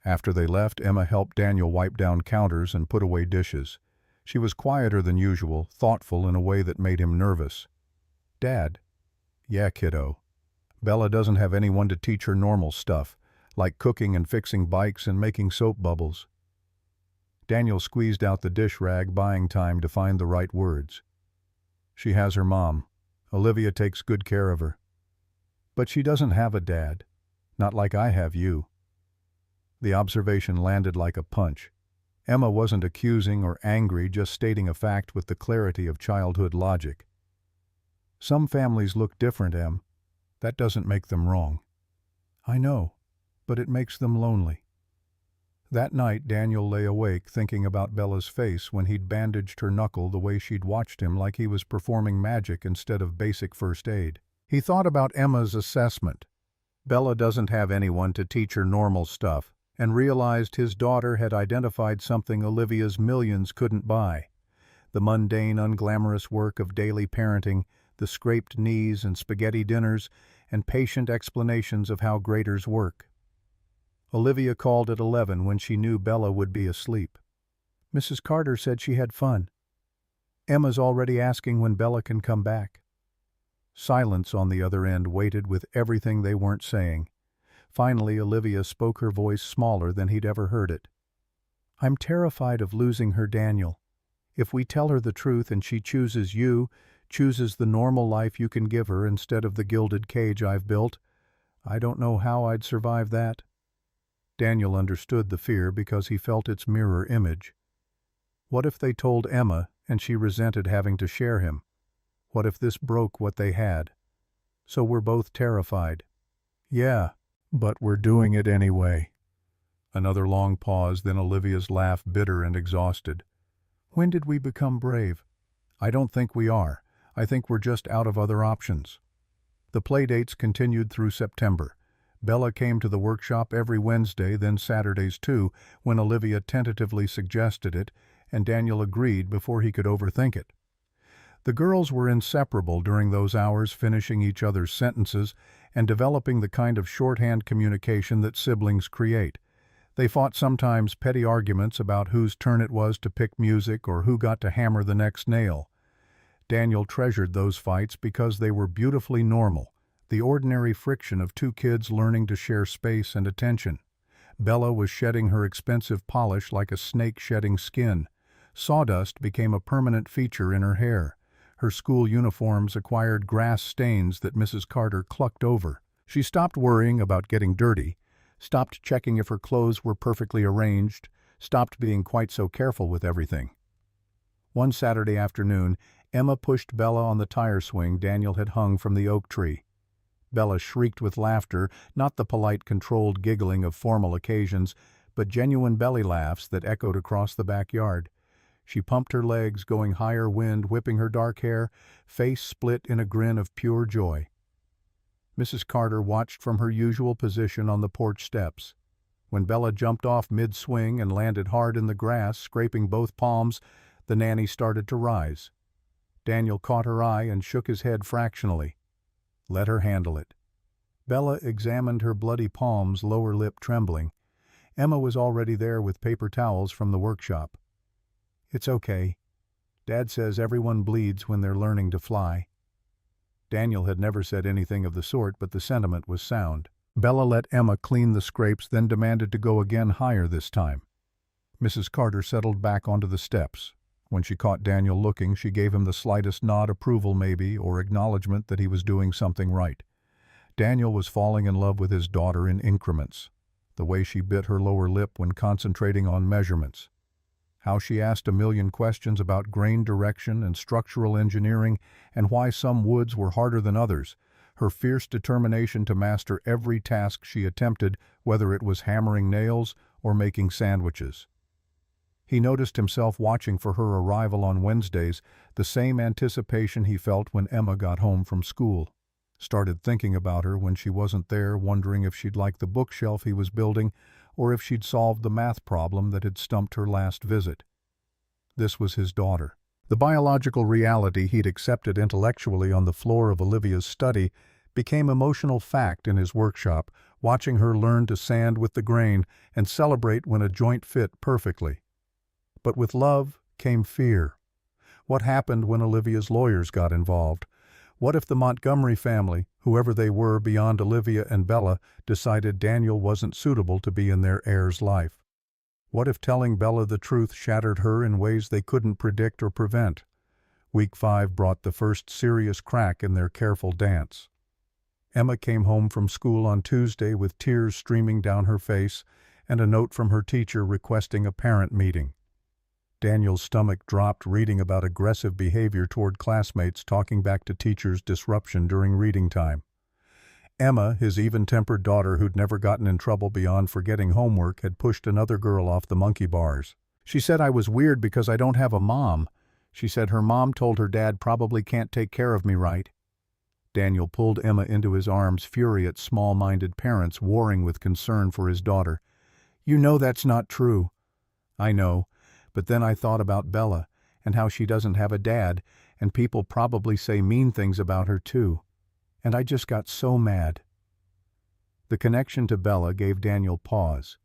After they left, Emma helped Daniel wipe down counters and put away dishes. She was quieter than usual, thoughtful in a way that made him nervous. "Dad?" "Yeah, kiddo." "Bella doesn't have anyone to teach her normal stuff, like cooking and fixing bikes and making soap bubbles." Daniel squeezed out the dish rag, buying time to find the right words. "She has her mom. Olivia takes good care of her. But she doesn't have a dad. Not like I have you." The observation landed like a punch. Emma wasn't accusing or angry, just stating a fact with the clarity of childhood logic. "Some families look different, Em. That doesn't make them wrong." "I know, but it makes them lonely." That night, Daniel lay awake thinking about Bella's face when he'd bandaged her knuckle the way she'd watched him like he was performing magic instead of basic first aid. He thought about Emma's assessment. Bella doesn't have anyone to teach her normal stuff, and realized his daughter had identified something Olivia's millions couldn't buy. The mundane, unglamorous work of daily parenting, the scraped knees and spaghetti dinners, and patient explanations of how graders work. Olivia called at 11 when she knew Bella would be asleep. "Mrs. Carter said she had fun. Emma's already asking when Bella can come back." Silence on the other end waited with everything they weren't saying. Finally, Olivia spoke, her voice smaller than he'd ever heard it. "I'm terrified of losing her, Daniel. If we tell her the truth and she chooses you, chooses the normal life you can give her instead of the gilded cage I've built, I don't know how I'd survive that." Daniel understood the fear because he felt its mirror image. What if they told Emma and she resented having to share him? What if this broke what they had? So we're both terrified. "Yeah, but we're doing it anyway." Another long pause, then Olivia's laugh, bitter and exhausted. "When did we become brave? I don't think we are. I think we're just out of other options." The playdates continued through September. Bella came to the workshop every Wednesday, then Saturdays too, when Olivia tentatively suggested it, and Daniel agreed before he could overthink it. The girls were inseparable during those hours, finishing each other's sentences and developing the kind of shorthand communication that siblings create. They fought sometimes petty arguments about whose turn it was to pick music or who got to hammer the next nail. Daniel treasured those fights because they were beautifully normal, the ordinary friction of two kids learning to share space and attention. Bella was shedding her expensive polish like a snake shedding skin. Sawdust became a permanent feature in her hair. Her school uniforms acquired grass stains that Mrs. Carter clucked over. She stopped worrying about getting dirty, stopped checking if her clothes were perfectly arranged, stopped being quite so careful with everything. One Saturday afternoon, Emma pushed Bella on the tire swing Daniel had hung from the oak tree. Bella shrieked with laughter, not the polite, controlled giggling of formal occasions, but genuine belly laughs that echoed across the backyard. She pumped her legs, going higher wind, whipping her dark hair, face split in a grin of pure joy. Mrs. Carter watched from her usual position on the porch steps. When Bella jumped off mid-swing and landed hard in the grass, scraping both palms, the nanny started to rise. Daniel caught her eye and shook his head fractionally. Let her handle it. Bella examined her bloody palms, lower lip trembling. Emma was already there with paper towels from the workshop. "It's okay. Dad says everyone bleeds when they're learning to fly." Daniel had never said anything of the sort, but the sentiment was sound. Bella let Emma clean the scrapes, then demanded to go again, higher this time. Mrs. Carter settled back onto the steps. When she caught Daniel looking, she gave him the slightest nod, approval maybe, or acknowledgement that he was doing something right. Daniel was falling in love with his daughter in increments. The way she bit her lower lip when concentrating on measurements. How she asked a million questions about grain direction and structural engineering and why some woods were harder than others. Her fierce determination to master every task she attempted, whether it was hammering nails or making sandwiches. He noticed himself watching for her arrival on Wednesdays, the same anticipation he felt when Emma got home from school. Started thinking about her when she wasn't there, wondering if she'd like the bookshelf he was building or if she'd solved the math problem that had stumped her last visit. This was his daughter. The biological reality he'd accepted intellectually on the floor of Olivia's study became emotional fact in his workshop, watching her learn to sand with the grain and celebrate when a joint fit perfectly. But with love came fear. What happened when Olivia's lawyers got involved? What if the Montgomery family, whoever they were beyond Olivia and Bella, decided Daniel wasn't suitable to be in their heir's life? What if telling Bella the truth shattered her in ways they couldn't predict or prevent? Week 5 brought the first serious crack in their careful dance. Emma came home from school on Tuesday with tears streaming down her face and a note from her teacher requesting a parent meeting. Daniel's stomach dropped reading about aggressive behavior toward classmates talking back to teachers' disruption during reading time. Emma, his even-tempered daughter who'd never gotten in trouble beyond forgetting homework, had pushed another girl off the monkey bars. She said I was weird because I don't have a mom. She said her mom told her dad probably can't take care of me right. Daniel pulled Emma into his arms, fury at small-minded parents warring with concern for his daughter. You know that's not true. I know, but then I thought about Bella and how she doesn't have a dad, and people probably say mean things about her too. And I just got so mad. The connection to Bella gave Daniel pause.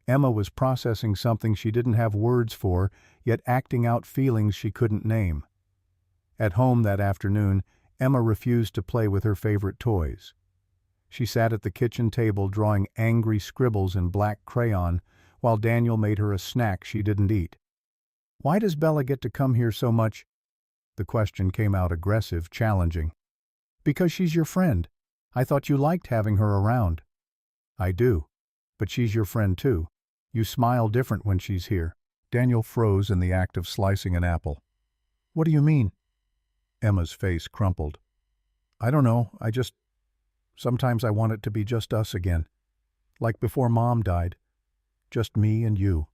Emma was processing something she didn't have words for, yet acting out feelings she couldn't name. At home that afternoon, Emma refused to play with her favorite toys. She sat at the kitchen table drawing angry scribbles in black crayon, while Daniel made her a snack she didn't eat. Why does Bella get to come here so much? The question came out aggressive, challenging. Because she's your friend. I thought you liked having her around. I do. But she's your friend too. You smile different when she's here. Daniel froze in the act of slicing an apple. What do you mean? Emma's face crumpled. I don't know, sometimes I want it to be just us again. Like before Mom died. Just me and you.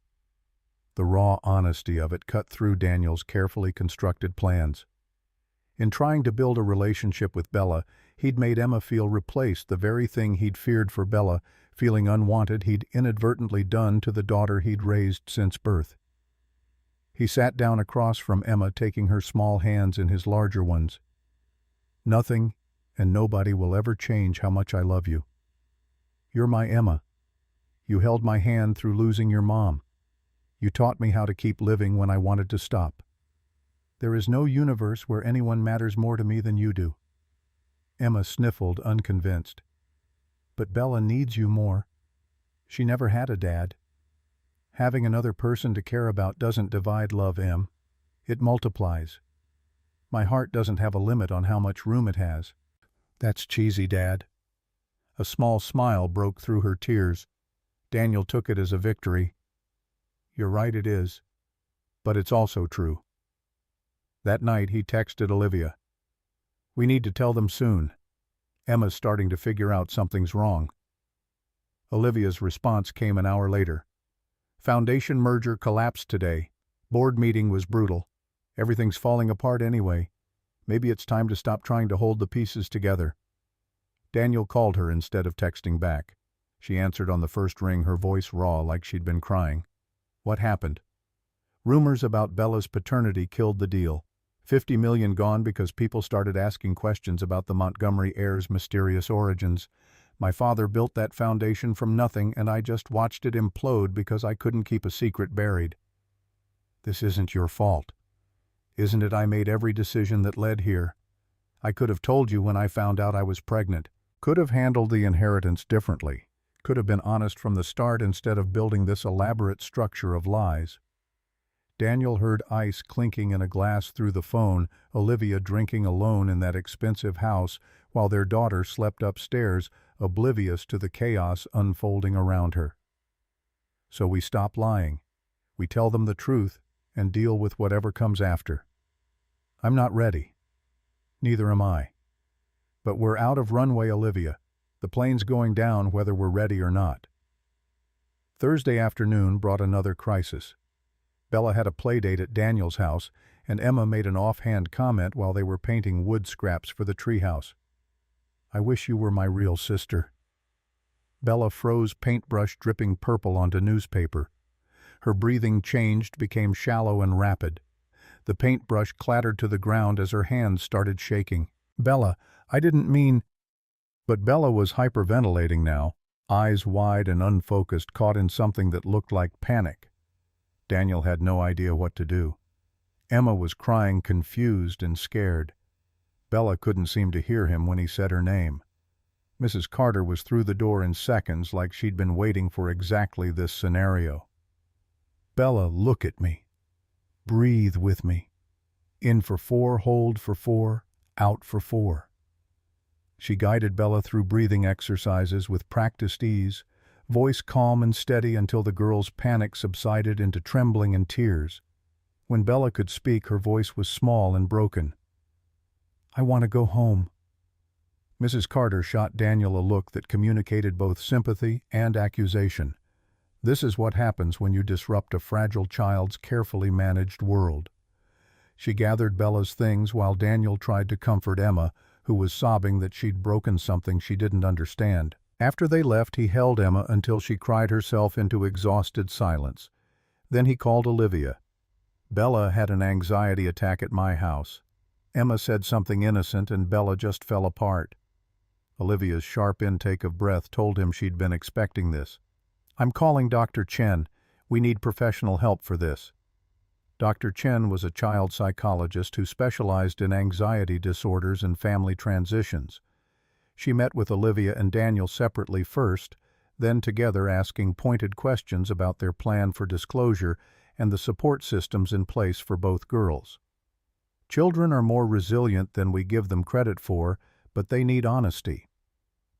The raw honesty of it cut through Daniel's carefully constructed plans. In trying to build a relationship with Bella, he'd made Emma feel replaced, the very thing he'd feared for Bella, feeling unwanted he'd inadvertently done to the daughter he'd raised since birth. He sat down across from Emma, taking her small hands in his larger ones. Nothing and nobody will ever change how much I love you. You're my Emma. You held my hand through losing your mom. You taught me how to keep living when I wanted to stop. There is no universe where anyone matters more to me than you do. Emma sniffled, unconvinced. But Bella needs you more. She never had a dad. Having another person to care about doesn't divide love, Em. It multiplies. My heart doesn't have a limit on how much room it has. That's cheesy, Dad. A small smile broke through her tears. Daniel took it as a victory. You're right, it is. But it's also true. That night he texted Olivia. We need to tell them soon. Emma's starting to figure out something's wrong. Olivia's response came an hour later. Foundation merger collapsed today. Board meeting was brutal. Everything's falling apart anyway. Maybe it's time to stop trying to hold the pieces together. Daniel called her instead of texting back. She answered on the first ring, her voice raw like she'd been crying. What happened? Rumors about Bella's paternity killed the deal. $50 million gone because people started asking questions about the Montgomery heir's mysterious origins. My father built that foundation from nothing, and I just watched it implode because I couldn't keep a secret buried. This isn't your fault. Isn't it? I made every decision that led here. I could have told you when I found out I was pregnant. Could have handled the inheritance differently. Could have been honest from the start instead of building this elaborate structure of lies. Daniel heard ice clinking in a glass through the phone, Olivia drinking alone in that expensive house, while their daughter slept upstairs, oblivious to the chaos unfolding around her. So we stop lying. We tell them the truth and deal with whatever comes after. I'm not ready. Neither am I. But we're out of runway, Olivia. The plane's going down whether we're ready or not. Thursday afternoon brought another crisis. Bella had a playdate at Daniel's house, and Emma made an offhand comment while they were painting wood scraps for the treehouse. I wish you were my real sister. Bella froze, paintbrush dripping purple onto newspaper. Her breathing changed, became shallow and rapid. The paintbrush clattered to the ground as her hands started shaking. Bella, I didn't mean... But Bella was hyperventilating now, eyes wide and unfocused, caught in something that looked like panic. Daniel had no idea what to do. Emma was crying, confused and scared. Bella couldn't seem to hear him when he said her name. Mrs. Carter was through the door in seconds, like she'd been waiting for exactly this scenario. Bella, look at me. Breathe with me. In for 4, hold for 4, out for 4. She guided Bella through breathing exercises with practiced ease, voice calm and steady until the girl's panic subsided into trembling and tears. When Bella could speak, her voice was small and broken. I want to go home. Mrs. Carter shot Daniel a look that communicated both sympathy and accusation. This is what happens when you disrupt a fragile child's carefully managed world. She gathered Bella's things while Daniel tried to comfort Emma, who was sobbing that she'd broken something she didn't understand. After they left, he held Emma until she cried herself into exhausted silence. Then he called Olivia. "Bella had an anxiety attack at my house. Emma said something innocent and Bella just fell apart." Olivia's sharp intake of breath told him she'd been expecting this. "I'm calling Dr. Chen. We need professional help for this." Dr. Chen was a child psychologist who specialized in anxiety disorders and family transitions. She met with Olivia and Daniel separately first, then together, asking pointed questions about their plan for disclosure and the support systems in place for both girls. Children are more resilient than we give them credit for, but they need honesty.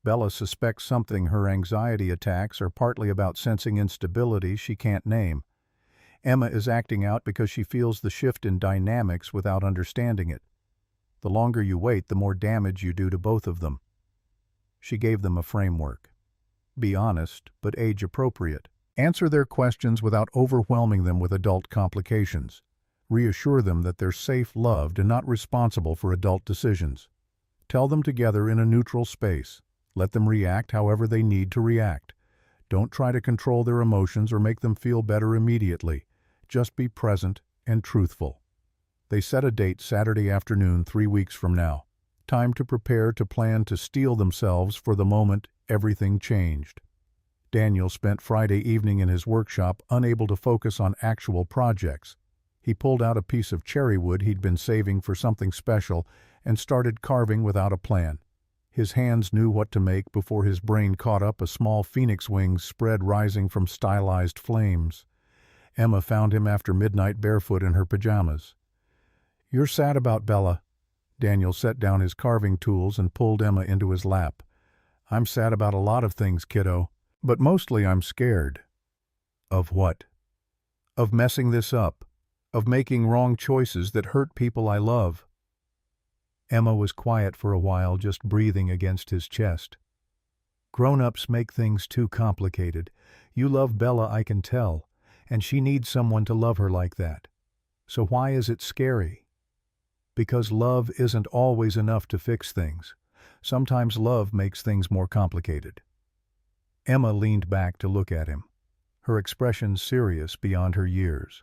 Bella suspects something her anxiety attacks are partly about sensing instability she can't name. Emma is acting out because she feels the shift in dynamics without understanding it. The longer you wait, the more damage you do to both of them. She gave them a framework. Be honest, but age-appropriate. Answer their questions without overwhelming them with adult complications. Reassure them that they're safe, loved, and not responsible for adult decisions. Tell them together in a neutral space. Let them react however they need to react. Don't try to control their emotions or make them feel better immediately. Just be present and truthful. They set a date Saturday afternoon 3 weeks from now. Time to prepare to plan to steel themselves for the moment everything changed. Daniel spent Friday evening in his workshop, unable to focus on actual projects. He pulled out a piece of cherry wood he'd been saving for something special and started carving without a plan. His hands knew what to make before his brain caught up a small phoenix wing spread rising from stylized flames. Emma found him after midnight barefoot in her pajamas. "You're sad about Bella." Daniel set down his carving tools and pulled Emma into his lap. "I'm sad about a lot of things, kiddo. But mostly I'm scared." "Of what?" "Of messing this up. Of making wrong choices that hurt people I love." Emma was quiet for a while, just breathing against his chest. "Grown-ups make things too complicated. You love Bella, I can tell, and she needs someone to love her like that. So why is it scary?" "Because love isn't always enough to fix things. Sometimes love makes things more complicated." Emma leaned back to look at him, her expression serious beyond her years.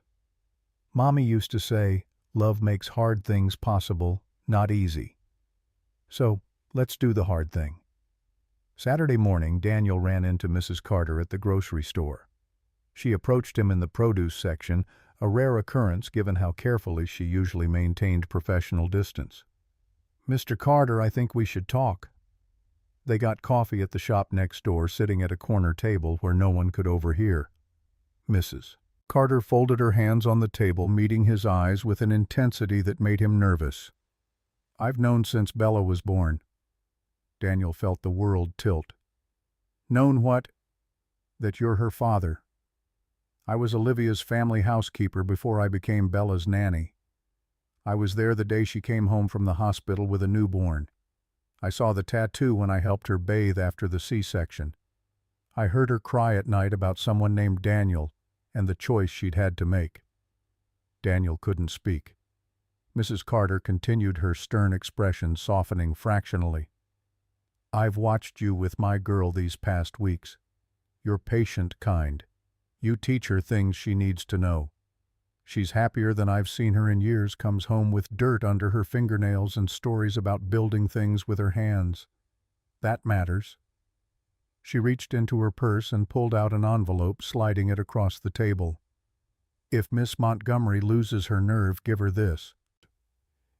"Mommy used to say, love makes hard things possible, not easy. So, let's do the hard thing." Saturday morning, Daniel ran into Mrs. Carter at the grocery store. She approached him in the produce section, a rare occurrence given how carefully she usually maintained professional distance. "Mr. Carter, I think we should talk." They got coffee at the shop next door, sitting at a corner table where no one could overhear. Mrs. Carter folded her hands on the table, meeting his eyes with an intensity that made him nervous. "I've known since Bella was born." Daniel felt the world tilt. "Known what?" "That you're her father. I was Olivia's family housekeeper before I became Bella's nanny. I was there the day she came home from the hospital with a newborn. I saw the tattoo when I helped her bathe after the C-section. I heard her cry at night about someone named Daniel and the choice she'd had to make." Daniel couldn't speak. Mrs. Carter continued, her stern expression softening fractionally. "I've watched you with my girl these past weeks. You're patient, kind. You teach her things she needs to know. She's happier than I've seen her in years, comes home with dirt under her fingernails and stories about building things with her hands. That matters." She reached into her purse and pulled out an envelope, sliding it across the table. "If Miss Montgomery loses her nerve, give her this."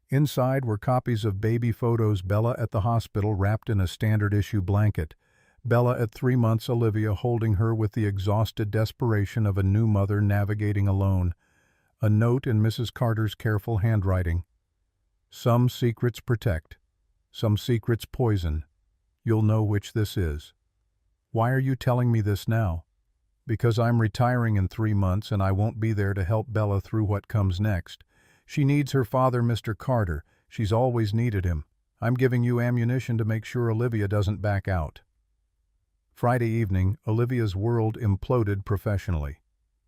Inside were copies of baby photos: Bella at the hospital wrapped in a standard-issue blanket, Bella at 3 months, Olivia holding her with the exhausted desperation of a new mother navigating alone, a note in Mrs. Carter's careful handwriting. "Some secrets protect, some secrets poison. You'll know which this is. Why are you telling me this now?" "Because I'm retiring in 3 months and I won't be there to help Bella through what comes next. She needs her father, Mr. Carter. She's always needed him. I'm giving you ammunition to make sure Olivia doesn't back out." Friday evening, Olivia's world imploded professionally.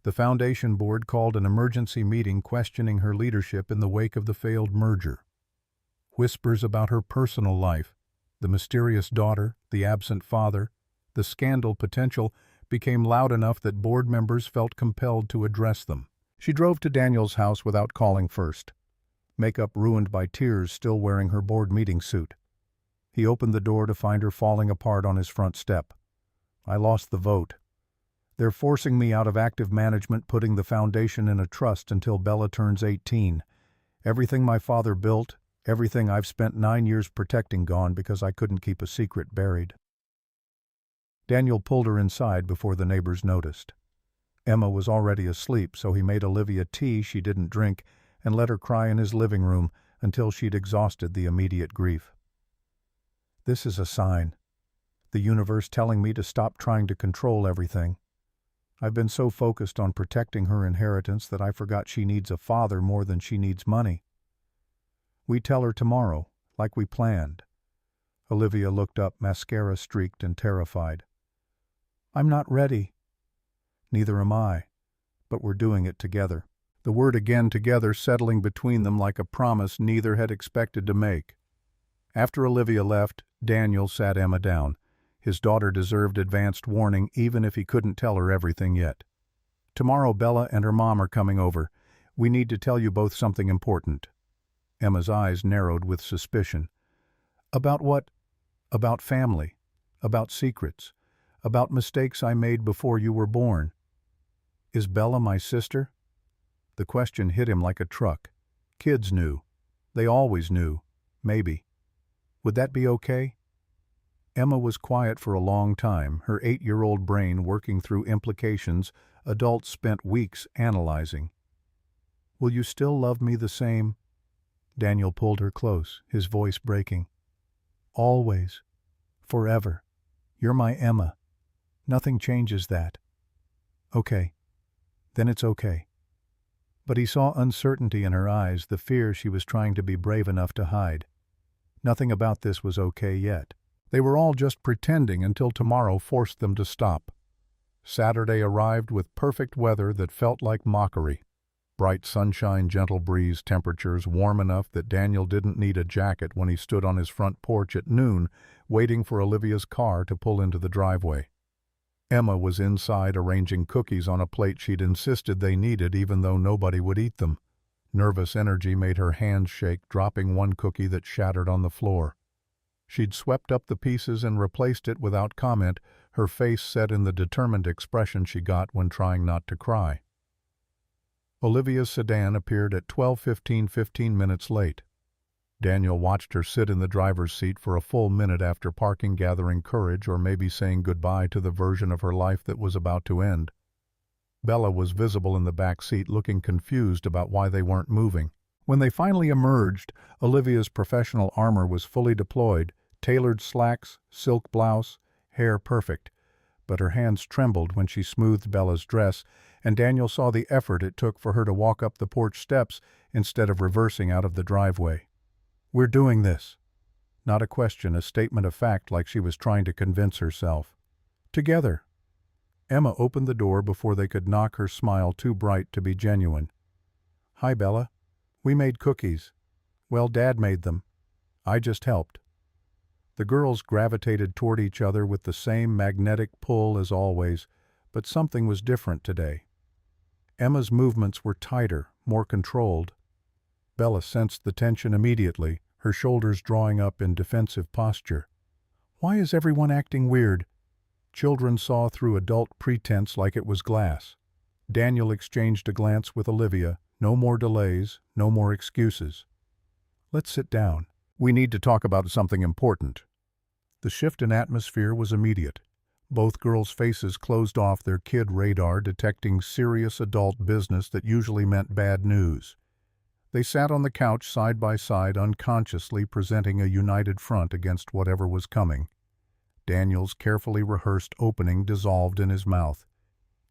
The foundation board called an emergency meeting questioning her leadership in the wake of the failed merger. Whispers about her personal life, the mysterious daughter, the absent father, the scandal potential became loud enough that board members felt compelled to address them. She drove to Daniel's house without calling first, makeup ruined by tears, still wearing her board meeting suit. He opened the door to find her falling apart on his front step. "I lost the vote. They're forcing me out of active management, putting the foundation in a trust until Bella turns 18. Everything my father built, everything I've spent 9 years protecting, gone because I couldn't keep a secret buried." Daniel pulled her inside before the neighbors noticed. Emma was already asleep, so he made Olivia tea she didn't drink and let her cry in his living room until she'd exhausted the immediate grief. "This is a sign. The universe telling me to stop trying to control everything. I've been so focused on protecting her inheritance that I forgot she needs a father more than she needs money. We tell her tomorrow, like we planned." Olivia looked up, mascara streaked and terrified. "I'm not ready." "Neither am I, but we're doing it together." The word again, together, settling between them like a promise neither had expected to make. After Olivia left, Daniel sat Emma down. His daughter deserved advanced warning, even if he couldn't tell her everything yet. "Tomorrow Bella and her mom are coming over. We need to tell you both something important." Emma's eyes narrowed with suspicion. "About what?" "About family. About secrets. About mistakes I made before you were born." "Is Bella my sister?" The question hit him like a truck. Kids knew. They always knew. Maybe. Would that be okay? Emma was quiet for a long time, her 8-year-old brain working through implications adults spent weeks analyzing. "Will you still love me the same?" Daniel pulled her close, his voice breaking. "Always. Forever. You're my Emma. Nothing changes that." "Okay. Then it's okay." But he saw uncertainty in her eyes, the fear she was trying to be brave enough to hide. Nothing about this was okay yet. They were all just pretending until tomorrow forced them to stop. Saturday arrived with perfect weather that felt like mockery. Bright sunshine, gentle breeze, temperatures warm enough that Daniel didn't need a jacket when he stood on his front porch at noon, waiting for Olivia's car to pull into the driveway. Emma was inside arranging cookies on a plate she'd insisted they needed even though nobody would eat them. Nervous energy made her hands shake, dropping one cookie that shattered on the floor. She'd swept up the pieces and replaced it without comment, her face set in the determined expression she got when trying not to cry. Olivia's sedan appeared at 12:15, 15 minutes late. Daniel watched her sit in the driver's seat for a full minute after parking, gathering courage or maybe saying goodbye to the version of her life that was about to end. Bella was visible in the back seat, looking confused about why they weren't moving. When they finally emerged, Olivia's professional armor was fully deployed, tailored slacks, silk blouse, hair perfect. But her hands trembled when she smoothed Bella's dress, and Daniel saw the effort it took for her to walk up the porch steps instead of reversing out of the driveway. "We're doing this." Not a question, a statement of fact, like she was trying to convince herself. "Together." Emma opened the door before they could knock, her smile too bright to be genuine. "Hi, Bella. We made cookies. Well, Dad made them. I just helped." The girls gravitated toward each other with the same magnetic pull as always, but something was different today. Emma's movements were tighter, more controlled. Bella sensed the tension immediately, her shoulders drawing up in defensive posture. "Why is everyone acting weird?" Children saw through adult pretense like it was glass. Daniel exchanged a glance with Olivia. No more delays, no more excuses. "Let's sit down. We need to talk about something important." The shift in atmosphere was immediate. Both girls' faces closed off their kid radar, detecting serious adult business that usually meant bad news. They sat on the couch side by side, unconsciously presenting a united front against whatever was coming. Daniel's carefully rehearsed opening dissolved in his mouth.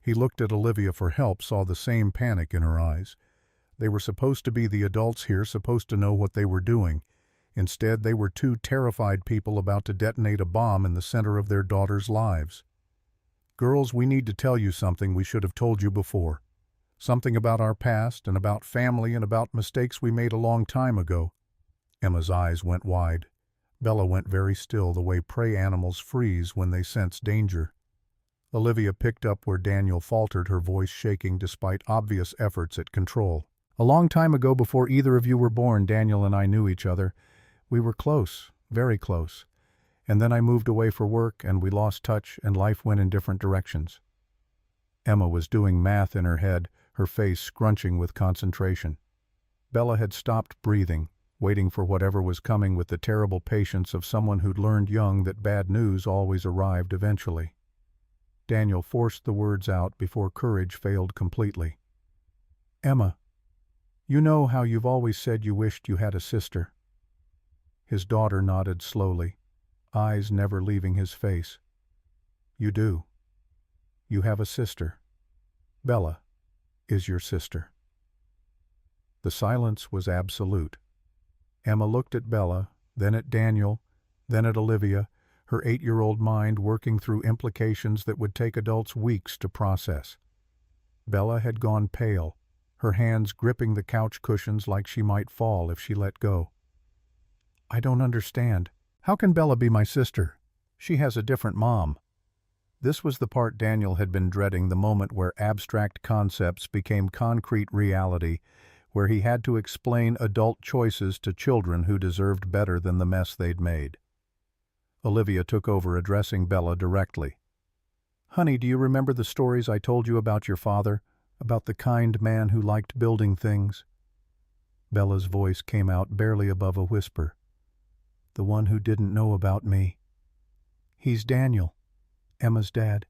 He looked at Olivia for help, saw the same panic in her eyes. They were supposed to be the adults here, supposed to know what they were doing. Instead, they were two terrified people about to detonate a bomb in the center of their daughters' lives. "Girls, we need to tell you something we should have told you before. Something about our past and about family and about mistakes we made a long time ago." Emma's eyes went wide. Bella went very still, the way prey animals freeze when they sense danger. Olivia picked up where Daniel faltered, her voice shaking despite obvious efforts at control. "A long time ago, before either of you were born, Daniel and I knew each other. We were close, very close. And then I moved away for work, and we lost touch, and life went in different directions." Emma was doing math in her head, her face scrunching with concentration. Bella had stopped breathing, waiting for whatever was coming with the terrible patience of someone who'd learned young that bad news always arrived eventually. Daniel forced the words out before courage failed completely. "Emma, you know how you've always said you wished you had a sister." His daughter nodded slowly, eyes never leaving his face. "You do. You have a sister. Bella is your sister." The silence was absolute. Emma looked at Bella, then at Daniel, then at Olivia, her 8-year-old mind working through implications that would take adults weeks to process. Bella had gone pale, her hands gripping the couch cushions like she might fall if she let go. "I don't understand. How can Bella be my sister? She has a different mom." This was the part Daniel had been dreading, the moment where abstract concepts became concrete reality, where he had to explain adult choices to children who deserved better than the mess they'd made. Olivia took over, addressing Bella directly. "Honey, do you remember the stories I told you about your father, about the kind man who liked building things?" Bella's voice came out barely above a whisper. "The one who didn't know about me. He's Daniel, Emma's dad.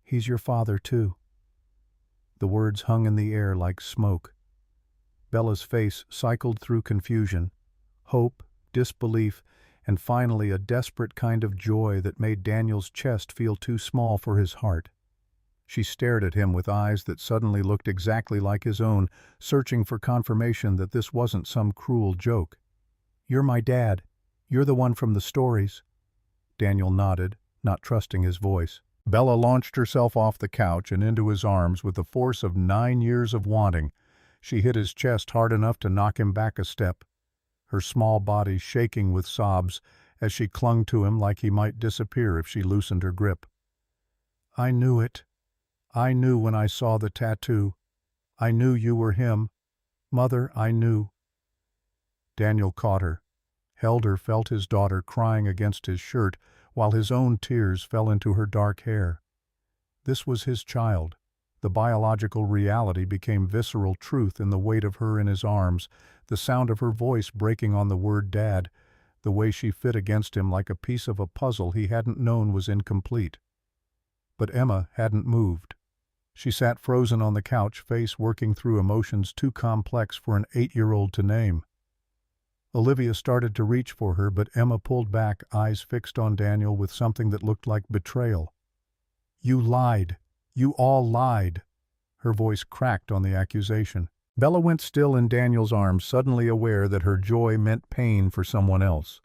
He's your father, too." The words hung in the air like smoke. Bella's face cycled through confusion, hope, disbelief, and finally a desperate kind of joy that made Daniel's chest feel too small for his heart. She stared at him with eyes that suddenly looked exactly like his own, searching for confirmation that this wasn't some cruel joke. "You're my dad. You're the one from the stories." Daniel nodded, not trusting his voice. Bella launched herself off the couch and into his arms with the force of 9 years of wanting. She hit his chest hard enough to knock him back a step, her small body shaking with sobs as she clung to him like he might disappear if she loosened her grip. "I knew it. I knew when I saw the tattoo. I knew you were him. Mother, I knew." Daniel caught her, held her, felt his daughter crying against his shirt while his own tears fell into her dark hair. This was his child. The biological reality became visceral truth in the weight of her in his arms, the sound of her voice breaking on the word dad, the way she fit against him like a piece of a puzzle he hadn't known was incomplete. But Emma hadn't moved. She sat frozen on the couch, face working through emotions too complex for an 8-year-old to name. Olivia started to reach for her, but Emma pulled back, eyes fixed on Daniel with something that looked like betrayal. "You lied. You all lied." Her voice cracked on the accusation. Bella went still in Daniel's arms, suddenly aware that her joy meant pain for someone else.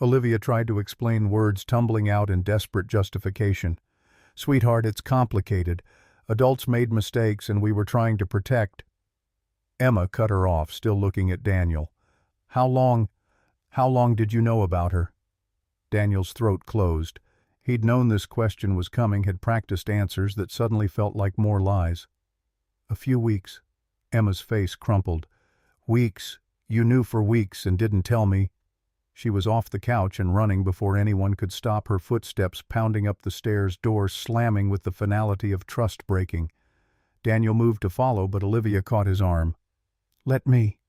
Olivia tried to explain, words tumbling out in desperate justification. "Sweetheart, it's complicated. Adults made mistakes and we were trying to protect." Emma cut her off, still looking at Daniel. How long did you know about her?" Daniel's throat closed. He'd known this question was coming, had practiced answers that suddenly felt like more lies. "A few weeks." Emma's face crumpled. "Weeks? You knew for weeks and didn't tell me." She was off the couch and running before anyone could stop her, footsteps pounding up the stairs, door slamming with the finality of trust breaking. Daniel moved to follow, but Olivia caught his arm. "Let me."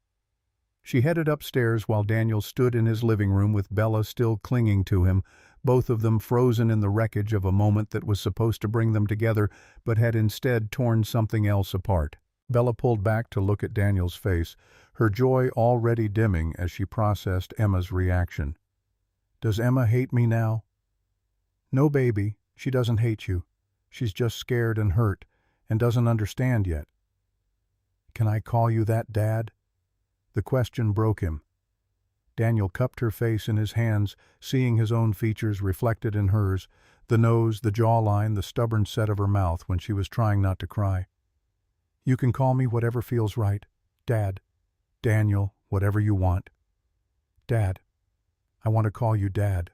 She headed upstairs while Daniel stood in his living room with Bella still clinging to him, both of them frozen in the wreckage of a moment that was supposed to bring them together but had instead torn something else apart. Bella pulled back to look at Daniel's face, her joy already dimming as she processed Emma's reaction. "Does Emma hate me now?" "No, baby, she doesn't hate you. She's just scared and hurt and doesn't understand yet." "Can I call you that, Dad?" The question broke him. Daniel cupped her face in his hands, seeing his own features reflected in hers, the nose, the jawline, the stubborn set of her mouth when she was trying not to cry. "You can call me whatever feels right. Dad. Daniel, whatever you want. Dad. I want to call you Dad."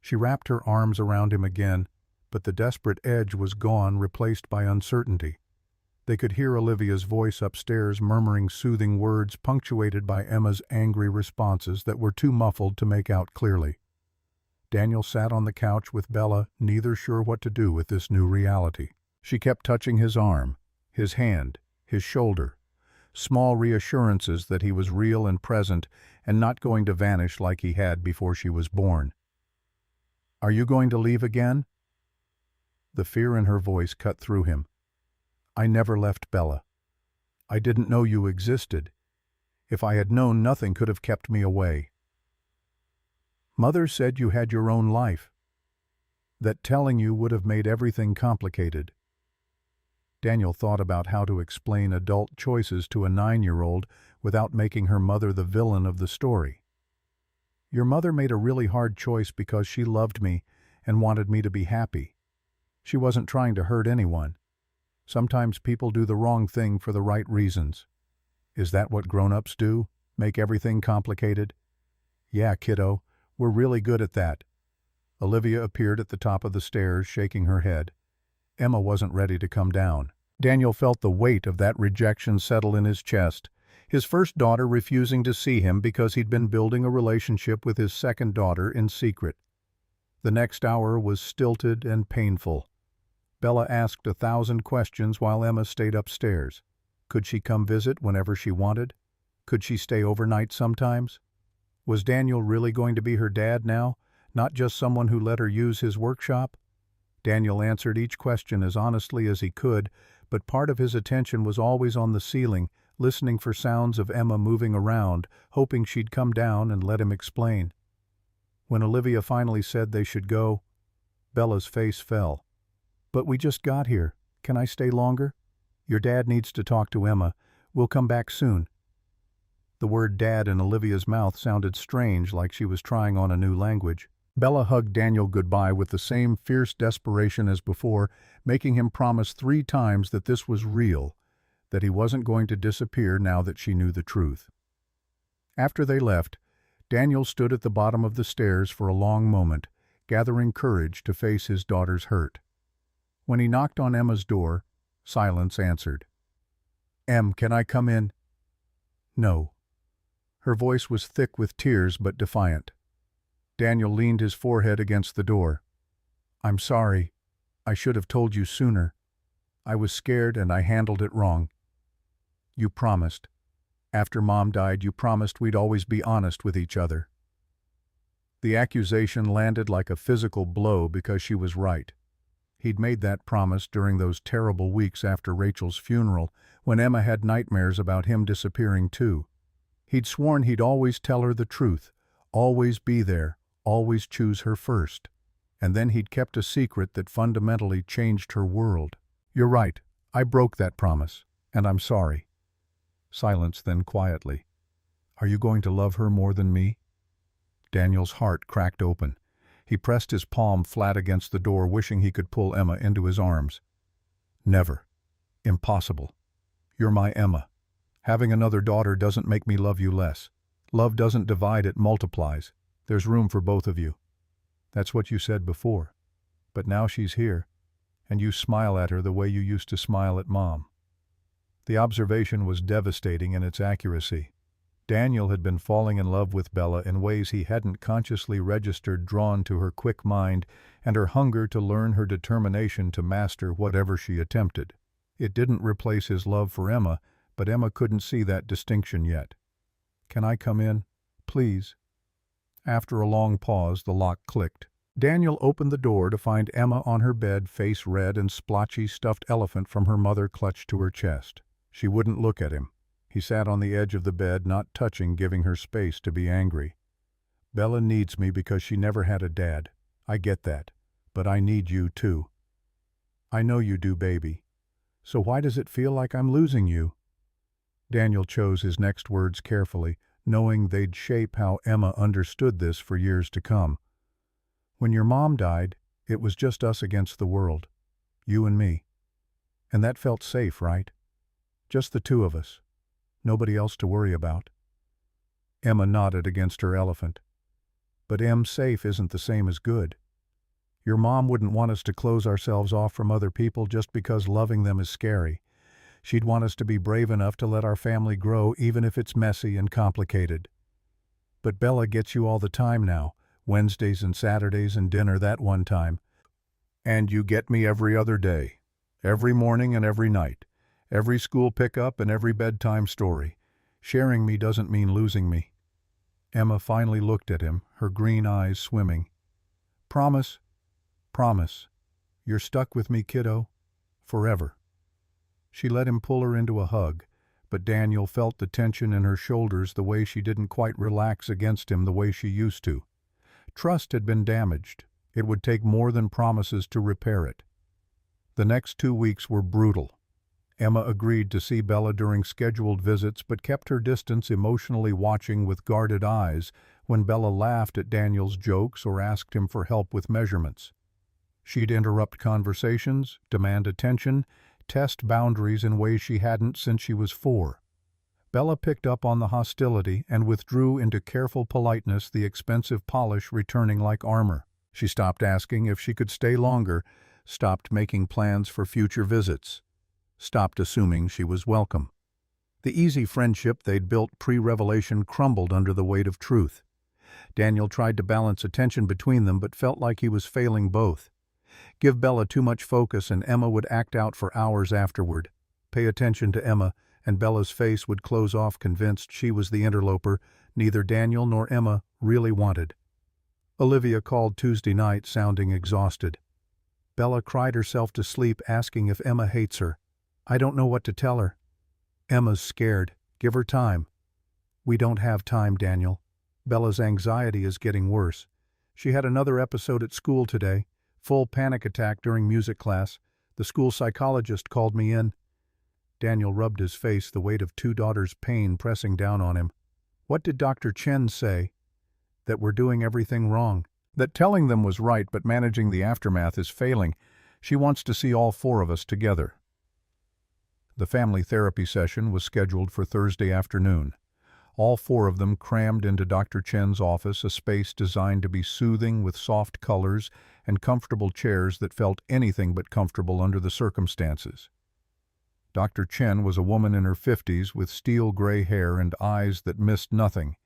She wrapped her arms around him again, but the desperate edge was gone, replaced by uncertainty. They could hear Olivia's voice upstairs murmuring soothing words punctuated by Emma's angry responses that were too muffled to make out clearly. Daniel sat on the couch with Bella, neither sure what to do with this new reality. She kept touching his arm, his hand, his shoulder, small reassurances that he was real and present and not going to vanish like he had before she was born. "Are you going to leave again?" The fear in her voice cut through him. "I never left, Bella. I didn't know you existed. If I had known, nothing could have kept me away. Mother said you had your own life. That telling you would have made everything complicated." Daniel thought about how to explain adult choices to a 9-year-old without making her mother the villain of the story. "Your mother made a really hard choice because she loved me and wanted me to be happy. She wasn't trying to hurt anyone. Sometimes people do the wrong thing for the right reasons. Is that what grown-ups do? Make everything complicated?" "Yeah, kiddo, we're really good at that." Olivia appeared at the top of the stairs, shaking her head. Emma wasn't ready to come down. Daniel felt the weight of that rejection settle in his chest. His first daughter refusing to see him because he'd been building a relationship with his second daughter in secret. The next hour was stilted and painful. Bella asked 1,000 questions while Emma stayed upstairs. Could she come visit whenever she wanted? Could she stay overnight sometimes? Was Daniel really going to be her dad now, not just someone who let her use his workshop? Daniel answered each question as honestly as he could, but part of his attention was always on the ceiling, listening for sounds of Emma moving around, hoping she'd come down and let him explain. When Olivia finally said they should go, Bella's face fell. "But we just got here. Can I stay longer? Your dad needs to talk to Emma. We'll come back soon." The word dad in Olivia's mouth sounded strange, like she was trying on a new language. Bella hugged Daniel goodbye with the same fierce desperation as before, making him promise 3 times that this was real, that he wasn't going to disappear now that she knew the truth. After they left, Daniel stood at the bottom of the stairs for a long moment, gathering courage to face his daughter's hurt. When he knocked on Emma's door, silence answered. "Em, can I come in?" "No." Her voice was thick with tears but defiant. Daniel leaned his forehead against the door. "I'm sorry. I should have told you sooner. I was scared and I handled it wrong. You promised. After Mom died, you promised we'd always be honest with each other." The accusation landed like a physical blow because she was right. He'd made that promise during those terrible weeks after Rachel's funeral, when Emma had nightmares about him disappearing too. He'd sworn he'd always tell her the truth, always be there, always choose her first. And then he'd kept a secret that fundamentally changed her world. "You're right. I broke that promise, and I'm sorry." Silence, then quietly. "Are you going to love her more than me?" Daniel's heart cracked open. He pressed his palm flat against the door, wishing he could pull Emma into his arms. "Never. Impossible. You're my Emma. Having another daughter doesn't make me love you less. Love doesn't divide, it multiplies. There's room for both of you. That's what you said before. But now she's here, and you smile at her the way you used to smile at Mom." The observation was devastating in its accuracy. Daniel had been falling in love with Bella in ways he hadn't consciously registered, drawn to her quick mind and her hunger to learn, her determination to master whatever she attempted. It didn't replace his love for Emma, but Emma couldn't see that distinction yet. "Can I come in? Please?" After a long pause, the lock clicked. Daniel opened the door to find Emma on her bed, face red and splotchy, stuffed elephant from her mother clutched to her chest. She wouldn't look at him. He sat on the edge of the bed, not touching, giving her space to be angry. "Bella needs me because she never had a dad. I get that. But I need you too." "I know you do, baby. So why does it feel like I'm losing you?" Daniel chose his next words carefully, knowing they'd shape how Emma understood this for years to come. When your mom died, it was just us against the world, you and me. And that felt safe, right? Just the two of us. Nobody else to worry about. Emma nodded against her elephant. But safe isn't the same as good. Your mom wouldn't want us to close ourselves off from other people just because loving them is scary. She'd want us to be brave enough to let our family grow even if it's messy and complicated. But Bella gets you all the time now, Wednesdays and Saturdays and dinner that one time. And you get me every other day, every morning and every night, every school pickup and every bedtime story. Sharing me doesn't mean losing me. Emma finally looked at him, her green eyes swimming. Promise, promise, you're stuck with me, kiddo, forever. She let him pull her into a hug, but Daniel felt the tension in her shoulders the way she didn't quite relax against him the way she used to. Trust had been damaged. It would take more than promises to repair it. The next 2 weeks were brutal. Emma agreed to see Bella during scheduled visits but kept her distance, emotionally watching with guarded eyes when Bella laughed at Daniel's jokes or asked him for help with measurements. She'd interrupt conversations, demand attention, test boundaries in ways she hadn't since she was 4. Bella picked up on the hostility and withdrew into careful politeness, the expensive polish returning like armor. She stopped asking if she could stay longer, stopped making plans for future visits, stopped assuming she was welcome. The easy friendship they'd built pre-revelation crumbled under the weight of truth. Daniel tried to balance attention between them but felt like he was failing both. Give Bella too much focus and Emma would act out for hours afterward. Pay attention to Emma and Bella's face would close off, convinced she was the interloper neither Daniel nor Emma really wanted. Olivia called Tuesday night, sounding exhausted. Bella cried herself to sleep, asking if Emma hates her. I don't know what to tell her. Emma's scared. Give her time. We don't have time, Daniel. Bella's anxiety is getting worse. She had another episode at school today. Full panic attack during music class. The school psychologist called me in. Daniel rubbed his face, the weight of 2 daughters' pain pressing down on him. What did Dr. Chen say? That we're doing everything wrong. That telling them was right, but managing the aftermath is failing. She wants to see all 4 of us together. The family therapy session was scheduled for Thursday afternoon. All 4 of them crammed into Dr. Chen's office, a space designed to be soothing with soft colors and comfortable chairs that felt anything but comfortable under the circumstances. Dr. Chen was a woman in her 50s with steel gray hair and eyes that missed nothing.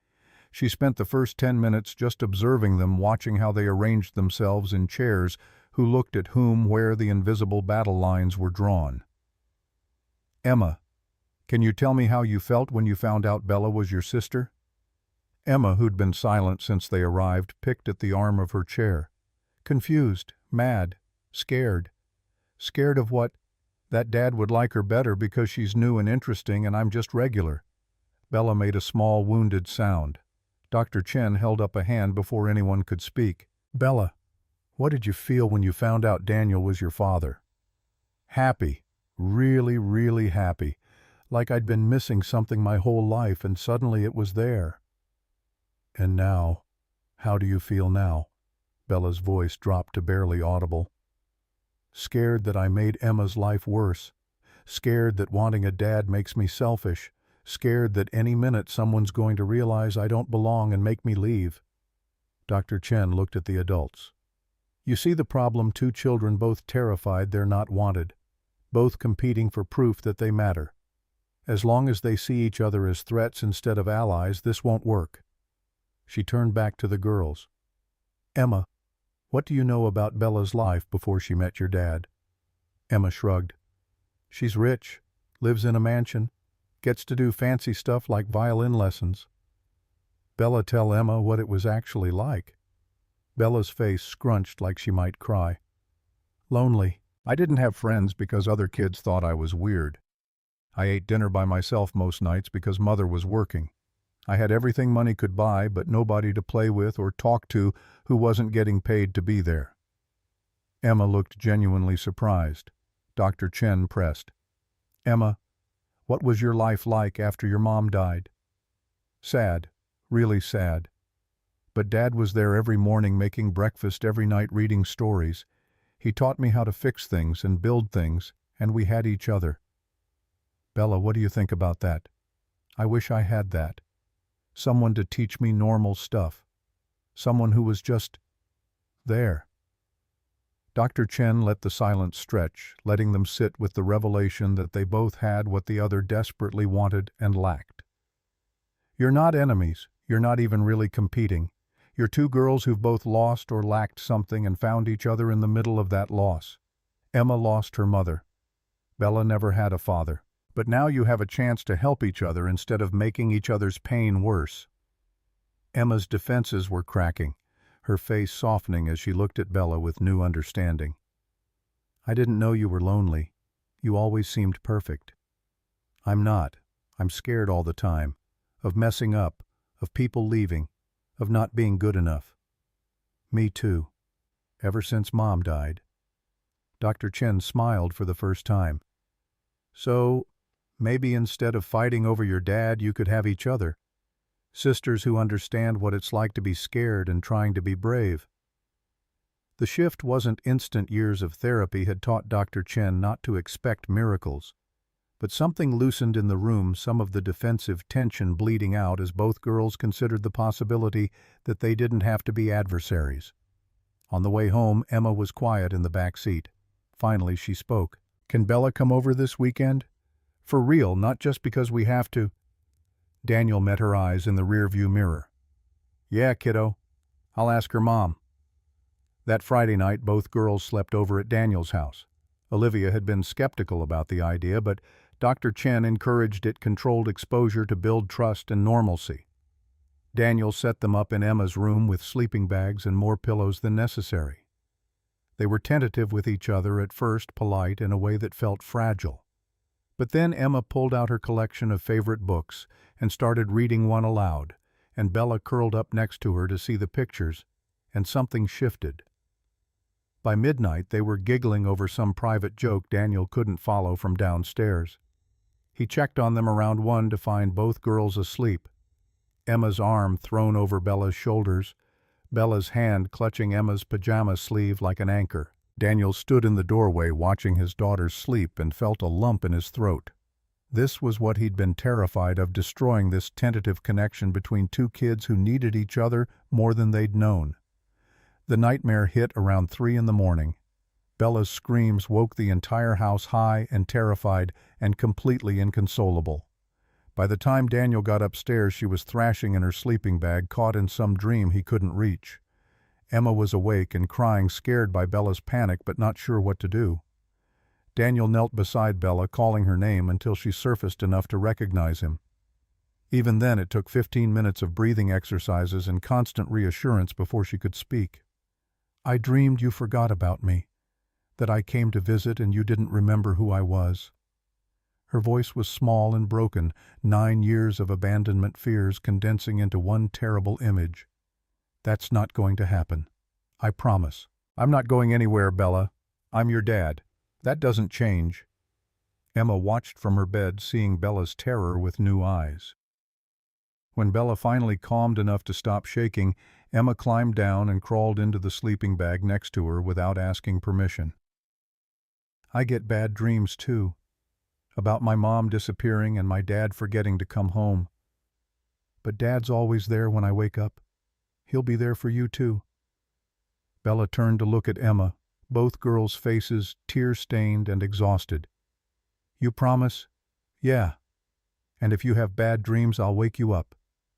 She spent the first 10 minutes just observing them, watching how they arranged themselves in chairs, who looked at whom, where the invisible battle lines were drawn. Emma, can you tell me how you felt when you found out Bella was your sister? Emma, who'd been silent since they arrived, picked at the arm of her chair. Confused, mad, scared. Scared of what? That Dad would like her better because she's new and interesting and I'm just regular. Bella made a small, wounded sound. Dr. Chen held up a hand before anyone could speak. Bella, what did you feel when you found out Daniel was your father? Happy. Really, really happy. Like I'd been missing something my whole life and suddenly it was there. And now, how do you feel now? Bella's voice dropped to barely audible. Scared that I made Emma's life worse. Scared that wanting a dad makes me selfish. Scared that any minute someone's going to realize I don't belong and make me leave. Dr. Chen looked at the adults. You see the problem, 2 children both terrified they're not wanted, both competing for proof that they matter. As long as they see each other as threats instead of allies, this won't work. She turned back to the girls. Emma, what do you know about Bella's life before she met your dad? Emma shrugged. She's rich, lives in a mansion, gets to do fancy stuff like violin lessons. Bella tell Emma what it was actually like. Bella's face scrunched like she might cry. Lonely. I didn't have friends because other kids thought I was weird. I ate dinner by myself most nights because Mother was working. I had everything money could buy, but nobody to play with or talk to who wasn't getting paid to be there. Emma looked genuinely surprised. Dr. Chen pressed. Emma, what was your life like after your mom died? Sad, Really sad. But Dad was there every morning making breakfast, every night reading stories. He taught me how to fix things and build things, and we had each other. Bella, what do you think about that? I wish I had that. Someone to teach me normal stuff. Someone who was just there. Dr. Chen let the silence stretch, letting them sit with the revelation that they both had what the other desperately wanted and lacked. You're not enemies. You're not even really competing. You're two girls who've both lost or lacked something and found each other in the middle of that loss. Emma lost her mother. Bella never had a father. But now you have a chance to help each other instead of making each other's pain worse. Emma's defenses were cracking, her face softening as she looked at Bella with new understanding. I didn't know you were lonely. You always seemed perfect. I'm not. I'm scared all the time. Of messing up, of people leaving, of not being good enough. Me too. Ever since Mom died. Dr. Chen smiled for the first time. So, maybe instead of fighting over your dad, you could have each other. Sisters who understand what it's like to be scared and trying to be brave. The shift wasn't instant. Years of therapy had taught Dr. Chen not to expect miracles. But something loosened in the room, some of the defensive tension bleeding out as both girls considered the possibility that they didn't have to be adversaries. On the way home, Emma was quiet in the back seat. Finally, she spoke. Can Bella come over this weekend? For real, not just because we have to. Daniel met her eyes in the rearview mirror. Yeah, kiddo. I'll ask her mom. That Friday night, both girls slept over at Daniel's house. Olivia had been skeptical about the idea, but Dr. Chen encouraged it. Controlled exposure to build trust and normalcy. Daniel set them up in Emma's room with sleeping bags and more pillows than necessary. They were tentative with each other at first, polite in a way that felt fragile. But then Emma pulled out her collection of favorite books and started reading one aloud, and Bella curled up next to her to see the pictures, and something shifted. By midnight, they were giggling over some private joke Daniel couldn't follow from downstairs. He checked on them around 1 to find both girls asleep. Emma's arm thrown over Bella's shoulders, Bella's hand clutching Emma's pajama sleeve like an anchor. Daniel stood in the doorway watching his daughter sleep and felt a lump in his throat. This was what he'd been terrified of, destroying this tentative connection between two kids who needed each other more than they'd known. The nightmare hit around 3 in the morning. Bella's screams woke the entire house, high and terrified and completely inconsolable. By the time Daniel got upstairs, she was thrashing in her sleeping bag, caught in some dream he couldn't reach. Emma was awake and crying, scared by Bella's panic but not sure what to do. Daniel knelt beside Bella, calling her name until she surfaced enough to recognize him. Even then, it took 15 minutes of breathing exercises and constant reassurance before she could speak. I dreamed you forgot about me, that I came to visit and you didn't remember who I was. Her voice was small and broken, 9 years of abandonment fears condensing into one terrible image. That's not going to happen. I promise. I'm not going anywhere, Bella. I'm your dad. That doesn't change. Emma watched from her bed, seeing Bella's terror with new eyes. When Bella finally calmed enough to stop shaking, Emma climbed down and crawled into the sleeping bag next to her without asking permission. I get bad dreams too, about my mom disappearing and my dad forgetting to come home. But Dad's always there when I wake up. He'll be there for you too. Bella turned to look at Emma, both girls' faces tear-stained and exhausted. You promise? Yeah. And if you have bad dreams, I'll wake you up.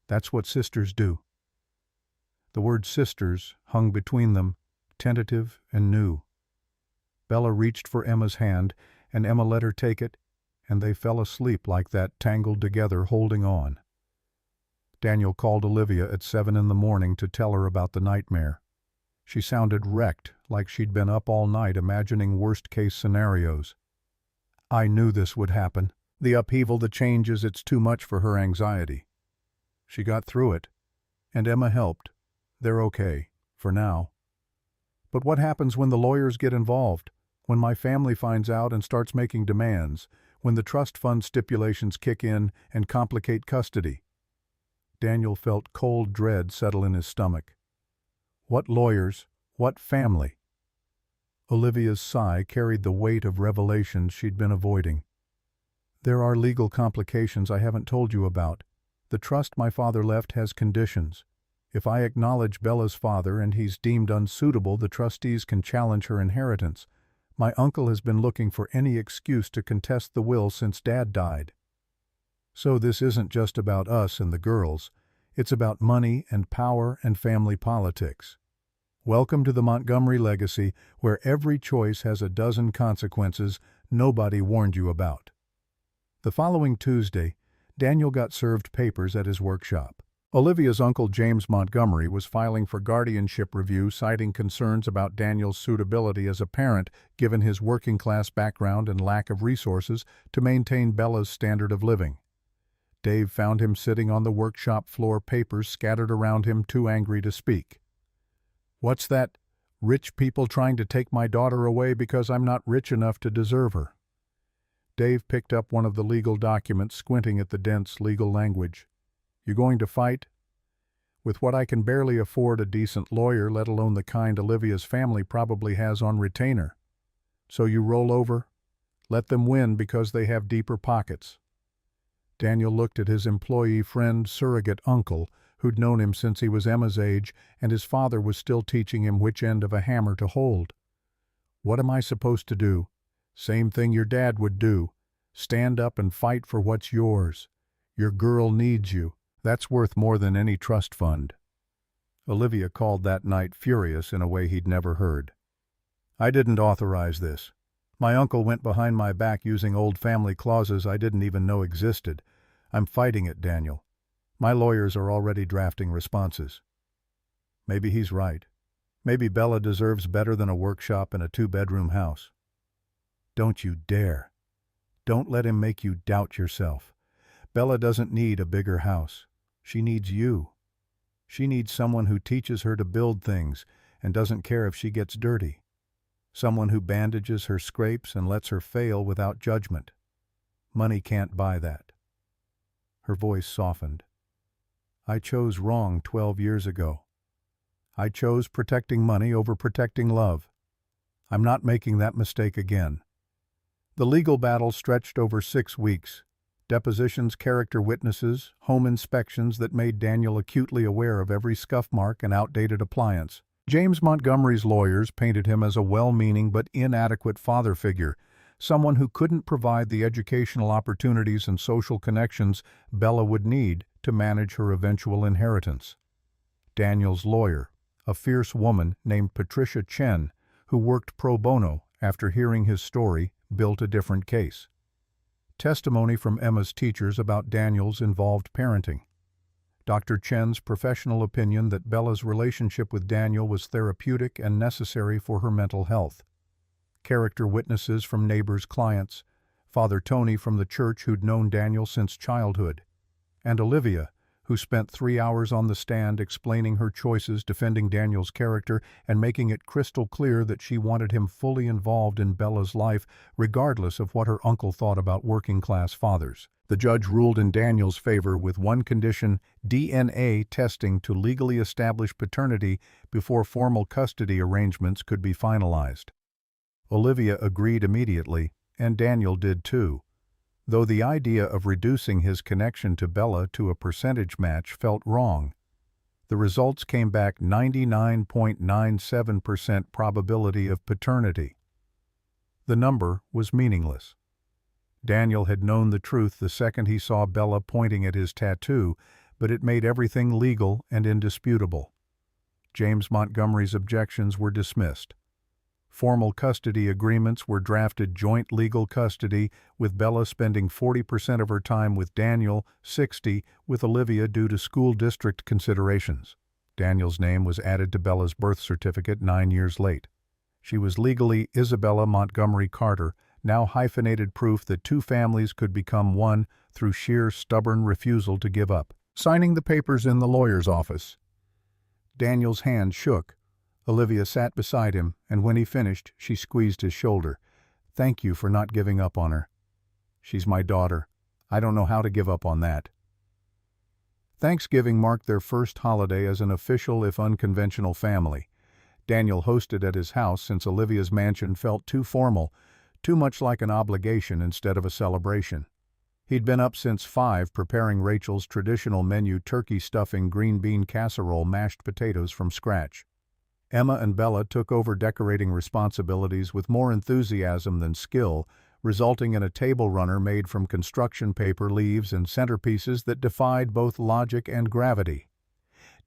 That's what sisters do. The word sisters hung between them, tentative and new. Bella reached for Emma's hand, and Emma let her take it, and they fell asleep like that, tangled together, holding on. Daniel called Olivia at 7 in the morning to tell her about the nightmare. She sounded wrecked, like she'd been up all night imagining worst-case scenarios. I knew this would happen. The upheaval, the changes, it's too much for her anxiety. She got through it, and Emma helped. They're okay, for now. But what happens when the lawyers get involved? When my family finds out and starts making demands? When the trust fund stipulations kick in and complicate custody? Daniel felt cold dread settle in his stomach. What lawyers? What family? Olivia's sigh carried the weight of revelations she'd been avoiding. There are legal complications I haven't told you about. The trust my father left has conditions. If I acknowledge Bella's father and he's deemed unsuitable, the trustees can challenge her inheritance. My uncle has been looking for any excuse to contest the will since Dad died. So this isn't just about us and the girls. It's about money and power and family politics. Welcome to the Montgomery legacy, where every choice has a dozen consequences nobody warned you about. The following Tuesday, Daniel got served papers at his workshop. Olivia's uncle James Montgomery was filing for guardianship review, citing concerns about Daniel's suitability as a parent given his working-class background and lack of resources to maintain Bella's standard of living. Dave found him sitting on the workshop floor, papers scattered around him, too angry to speak. "What's that? Rich people trying to take my daughter away because I'm not rich enough to deserve her." Dave picked up one of the legal documents, squinting at the dense legal language. "You going to fight?" "With what I can barely afford a decent lawyer, let alone the kind Olivia's family probably has on retainer." "So you roll over? Let them win because they have deeper pockets." Daniel looked at his employee friend, surrogate uncle, who'd known him since he was Emma's age, and his father was still teaching him which end of a hammer to hold. "What am I supposed to do?" "Same thing your dad would do. Stand up and fight for what's yours. Your girl needs you. That's worth more than any trust fund." Olivia called that night furious in a way he'd never heard. "I didn't authorize this. My uncle went behind my back using old family clauses I didn't even know existed. I'm fighting it, Daniel. My lawyers are already drafting responses." Maybe he's right. Maybe Bella deserves better than a workshop and a 2-bedroom house. "Don't you dare. Don't let him make you doubt yourself. Bella doesn't need a bigger house. She needs you. She needs someone who teaches her to build things and doesn't care if she gets dirty. Someone who bandages her scrapes and lets her fail without judgment. Money can't buy that." Her voice softened. "I chose wrong 12 years ago. I chose protecting money over protecting love. I'm not making that mistake again." The legal battle stretched over 6 weeks. Depositions, character witnesses, home inspections that made Daniel acutely aware of every scuff mark and outdated appliance. James Montgomery's lawyers painted him as a well-meaning but inadequate father figure, someone who couldn't provide the educational opportunities and social connections Bella would need to manage her eventual inheritance. Daniel's lawyer, a fierce woman named Patricia Chen, who worked pro bono after hearing his story, built a different case. Testimony from Emma's teachers about Daniel's involved parenting. Dr. Chen's professional opinion that Bella's relationship with Daniel was therapeutic and necessary for her mental health. Character witnesses from neighbors' clients, Father Tony from the church who'd known Daniel since childhood, and Olivia, who spent 3 hours on the stand explaining her choices, defending Daniel's character, and making it crystal clear that she wanted him fully involved in Bella's life, regardless of what her uncle thought about working-class fathers. The judge ruled in Daniel's favor with one condition: DNA testing to legally establish paternity before formal custody arrangements could be finalized. Olivia agreed immediately, and Daniel did too. Though the idea of reducing his connection to Bella to a percentage match felt wrong. The results came back 99.97% probability of paternity. The number was meaningless. Daniel had known the truth the second he saw Bella pointing at his tattoo, but it made everything legal and indisputable. James Montgomery's objections were dismissed. Formal custody agreements were drafted: joint legal custody, with Bella spending 40% of her time with Daniel, 60% with Olivia due to school district considerations. Daniel's name was added to Bella's birth certificate 9 years late. She was legally Isabella Montgomery Carter, now hyphenated proof that two families could become one through sheer stubborn refusal to give up. Signing the papers in the lawyer's office. Daniel's hand shook. Olivia sat beside him, and when he finished, she squeezed his shoulder. "Thank you for not giving up on her. She's my daughter. I don't know how to give up on that." Thanksgiving marked their first holiday as an official if unconventional family. Daniel hosted at his house since Olivia's mansion felt too formal, too much like an obligation instead of a celebration. He'd been up since 5 preparing Rachel's traditional menu turkey stuffing green bean casserole mashed potatoes from scratch. Emma and Bella took over decorating responsibilities with more enthusiasm than skill, resulting in a table runner made from construction paper leaves and centerpieces that defied both logic and gravity.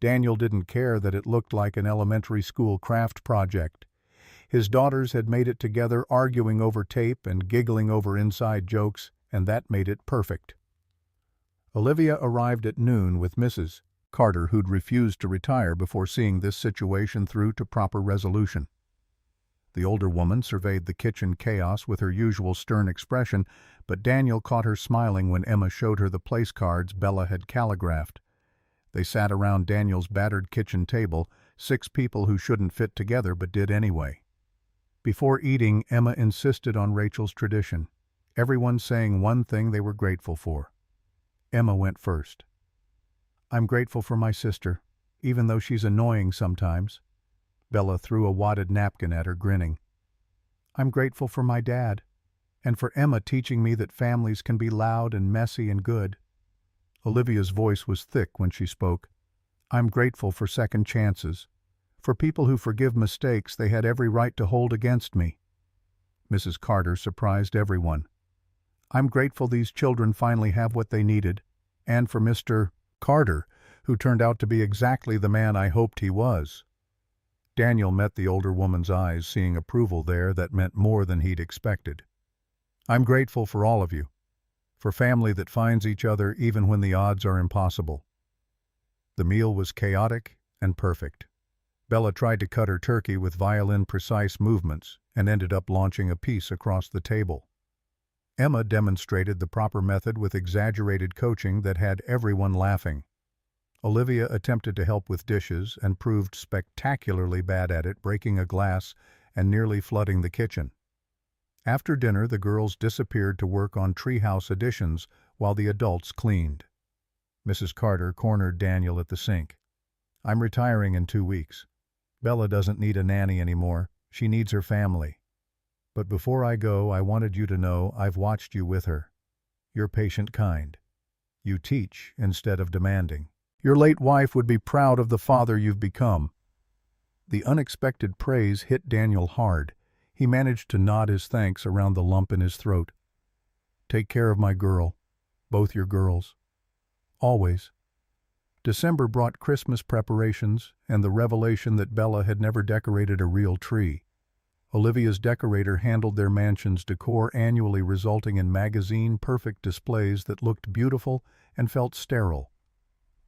Daniel didn't care that it looked like an elementary school craft project. His daughters had made it together arguing over tape and giggling over inside jokes, and that made it perfect. Olivia arrived at noon with Mrs. Carter, who'd refused to retire before seeing this situation through to proper resolution. The older woman surveyed the kitchen chaos with her usual stern expression, but Daniel caught her smiling when Emma showed her the place cards Bella had calligraphed. They sat around Daniel's battered kitchen table, 6 people who shouldn't fit together but did anyway. Before eating, Emma insisted on Rachel's tradition, everyone saying one thing they were grateful for. Emma went first. "I'm grateful for my sister, even though she's annoying sometimes." Bella threw a wadded napkin at her, grinning. "I'm grateful for my dad, and for Emma teaching me that families can be loud and messy and good." Olivia's voice was thick when she spoke. "I'm grateful for second chances, for people who forgive mistakes they had every right to hold against me." Mrs. Carter surprised everyone. "I'm grateful these children finally have what they needed, and for Mr. Carter, who turned out to be exactly the man I hoped he was." Daniel met the older woman's eyes, seeing approval there that meant more than he'd expected. "I'm grateful for all of you, for family that finds each other even when the odds are impossible." The meal was chaotic and perfect. Bella tried to cut her turkey with violin-precise movements and ended up launching a piece across the table. Emma demonstrated the proper method with exaggerated coaching that had everyone laughing. Olivia attempted to help with dishes and proved spectacularly bad at it, breaking a glass and nearly flooding the kitchen. After dinner, the girls disappeared to work on treehouse additions while the adults cleaned. Mrs. Carter cornered Daniel at the sink. "I'm retiring in 2 weeks. Bella doesn't need a nanny anymore. She needs her family. But before I go, I wanted you to know I've watched you with her. You're patient kind. You teach instead of demanding. Your late wife would be proud of the father you've become." The unexpected praise hit Daniel hard. He managed to nod his thanks around the lump in his throat. "Take care of my girl, both your girls. Always." December brought Christmas preparations and the revelation that Bella had never decorated a real tree. Olivia's decorator handled their mansion's decor annually, resulting in magazine-perfect displays that looked beautiful and felt sterile.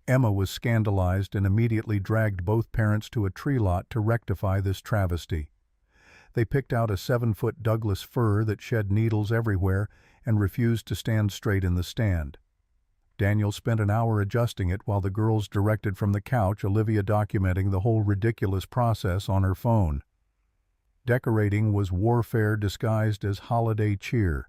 Emma was scandalized and immediately dragged both parents to a tree lot to rectify this travesty. They picked out a 7-foot Douglas fir that shed needles everywhere and refused to stand straight in the stand. Daniel spent an hour adjusting it while the girls directed from the couch, Olivia documenting the whole ridiculous process on her phone. Decorating was warfare disguised as holiday cheer.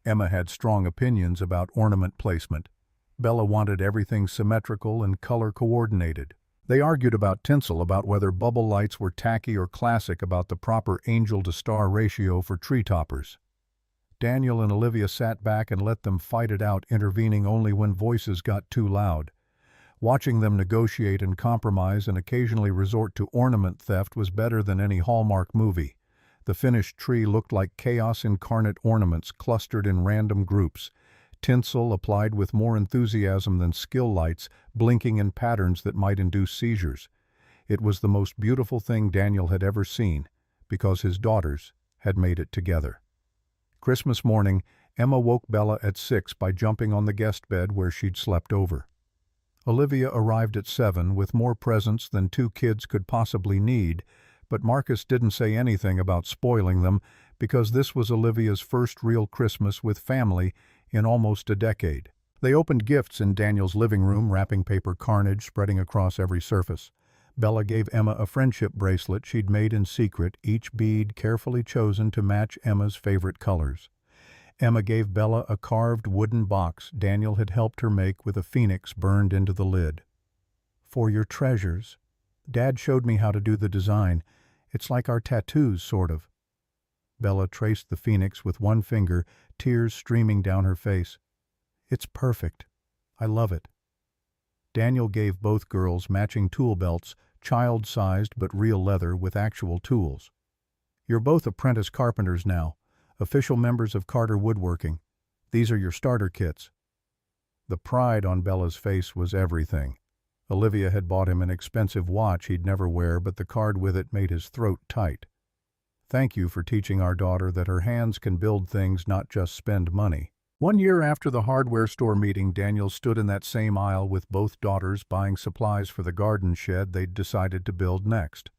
Emma had strong opinions about ornament placement. Bella wanted everything symmetrical and color-coordinated. They argued about tinsel, about whether bubble lights were tacky or classic, about the proper angel-to-star ratio for tree toppers. Daniel and Olivia sat back and let them fight it out, intervening only when voices got too loud. Watching them negotiate and compromise and occasionally resort to ornament theft was better than any Hallmark movie. The finished tree looked like chaos incarnate, ornaments clustered in random groups. Tinsel applied with more enthusiasm than skill lights, blinking in patterns that might induce seizures. It was the most beautiful thing Daniel had ever seen, because his daughters had made it together. Christmas morning, Emma woke Bella at 6 by jumping on the guest bed where she'd slept over. Olivia arrived at 7 with more presents than 2 kids could possibly need, but Marcus didn't say anything about spoiling them because this was Olivia's first real Christmas with family in almost a decade. They opened gifts in Daniel's living room, wrapping paper carnage spreading across every surface. Bella gave Emma a friendship bracelet she'd made in secret, each bead carefully chosen to match Emma's favorite colors. Emma gave Bella a carved wooden box Daniel had helped her make with a phoenix burned into the lid. "For your treasures. Dad showed me how to do the design. It's like our tattoos, sort of." Bella traced the phoenix with one finger, tears streaming down her face. "It's perfect. I love it." Daniel gave both girls matching tool belts, child-sized but real leather with actual tools. "You're both apprentice carpenters now, official members of Carter Woodworking. These are your starter kits." The pride on Bella's face was everything. Olivia had bought him an expensive watch he'd never wear, but the card with it made his throat tight. "Thank you for teaching our daughter that her hands can build things, not just spend money." 1 year after the hardware store meeting, Daniel stood in that same aisle with both daughters buying supplies for the garden shed they'd decided to build next.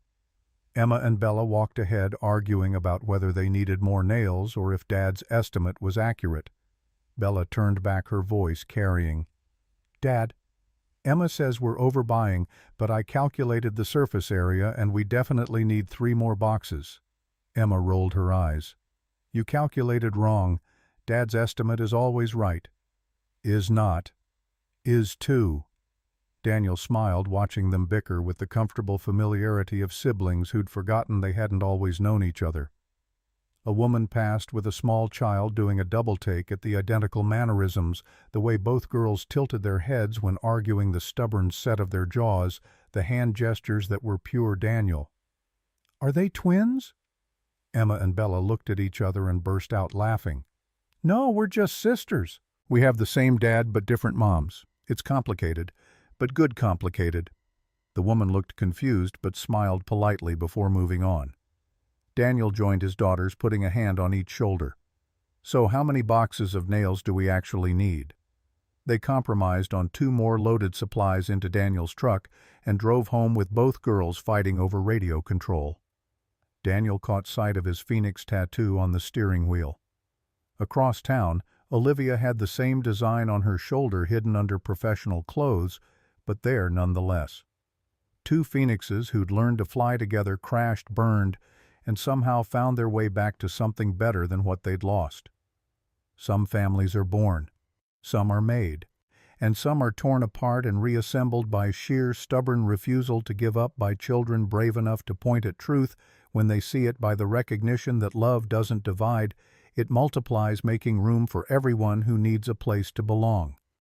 Emma and Bella walked ahead, arguing about whether they needed more nails or if Dad's estimate was accurate. Bella turned back, her voice carrying, "Dad, Emma says we're overbuying, but I calculated the surface area and we definitely need 3 more boxes." Emma rolled her eyes. "You calculated wrong. Dad's estimate is always right." "Is not. Is too." Daniel smiled, watching them bicker with the comfortable familiarity of siblings who'd forgotten they hadn't always known each other. A woman passed with a small child doing a double-take at the identical mannerisms, the way both girls tilted their heads when arguing, the stubborn set of their jaws, the hand gestures that were pure Daniel. "Are they twins?" Emma and Bella looked at each other and burst out laughing. "No, we're just sisters. We have the same dad but different moms. It's complicated, but good complicated." The woman looked confused but smiled politely before moving on. Daniel joined his daughters, putting a hand on each shoulder. "So how many boxes of nails do we actually need?" They compromised on 2 more loaded supplies into Daniel's truck and drove home with both girls fighting over radio control. Daniel caught sight of his phoenix tattoo on the steering wheel. Across town, Olivia had the same design on her shoulder hidden under professional clothes, but there nonetheless. 2 phoenixes who'd learned to fly together crashed, burned, and somehow found their way back to something better than what they'd lost. Some families are born, some are made, and some are torn apart and reassembled by sheer stubborn refusal to give up by children brave enough to point at truth when they see it, by the recognition that love doesn't divide, it multiplies, making room for everyone who needs a place to belong.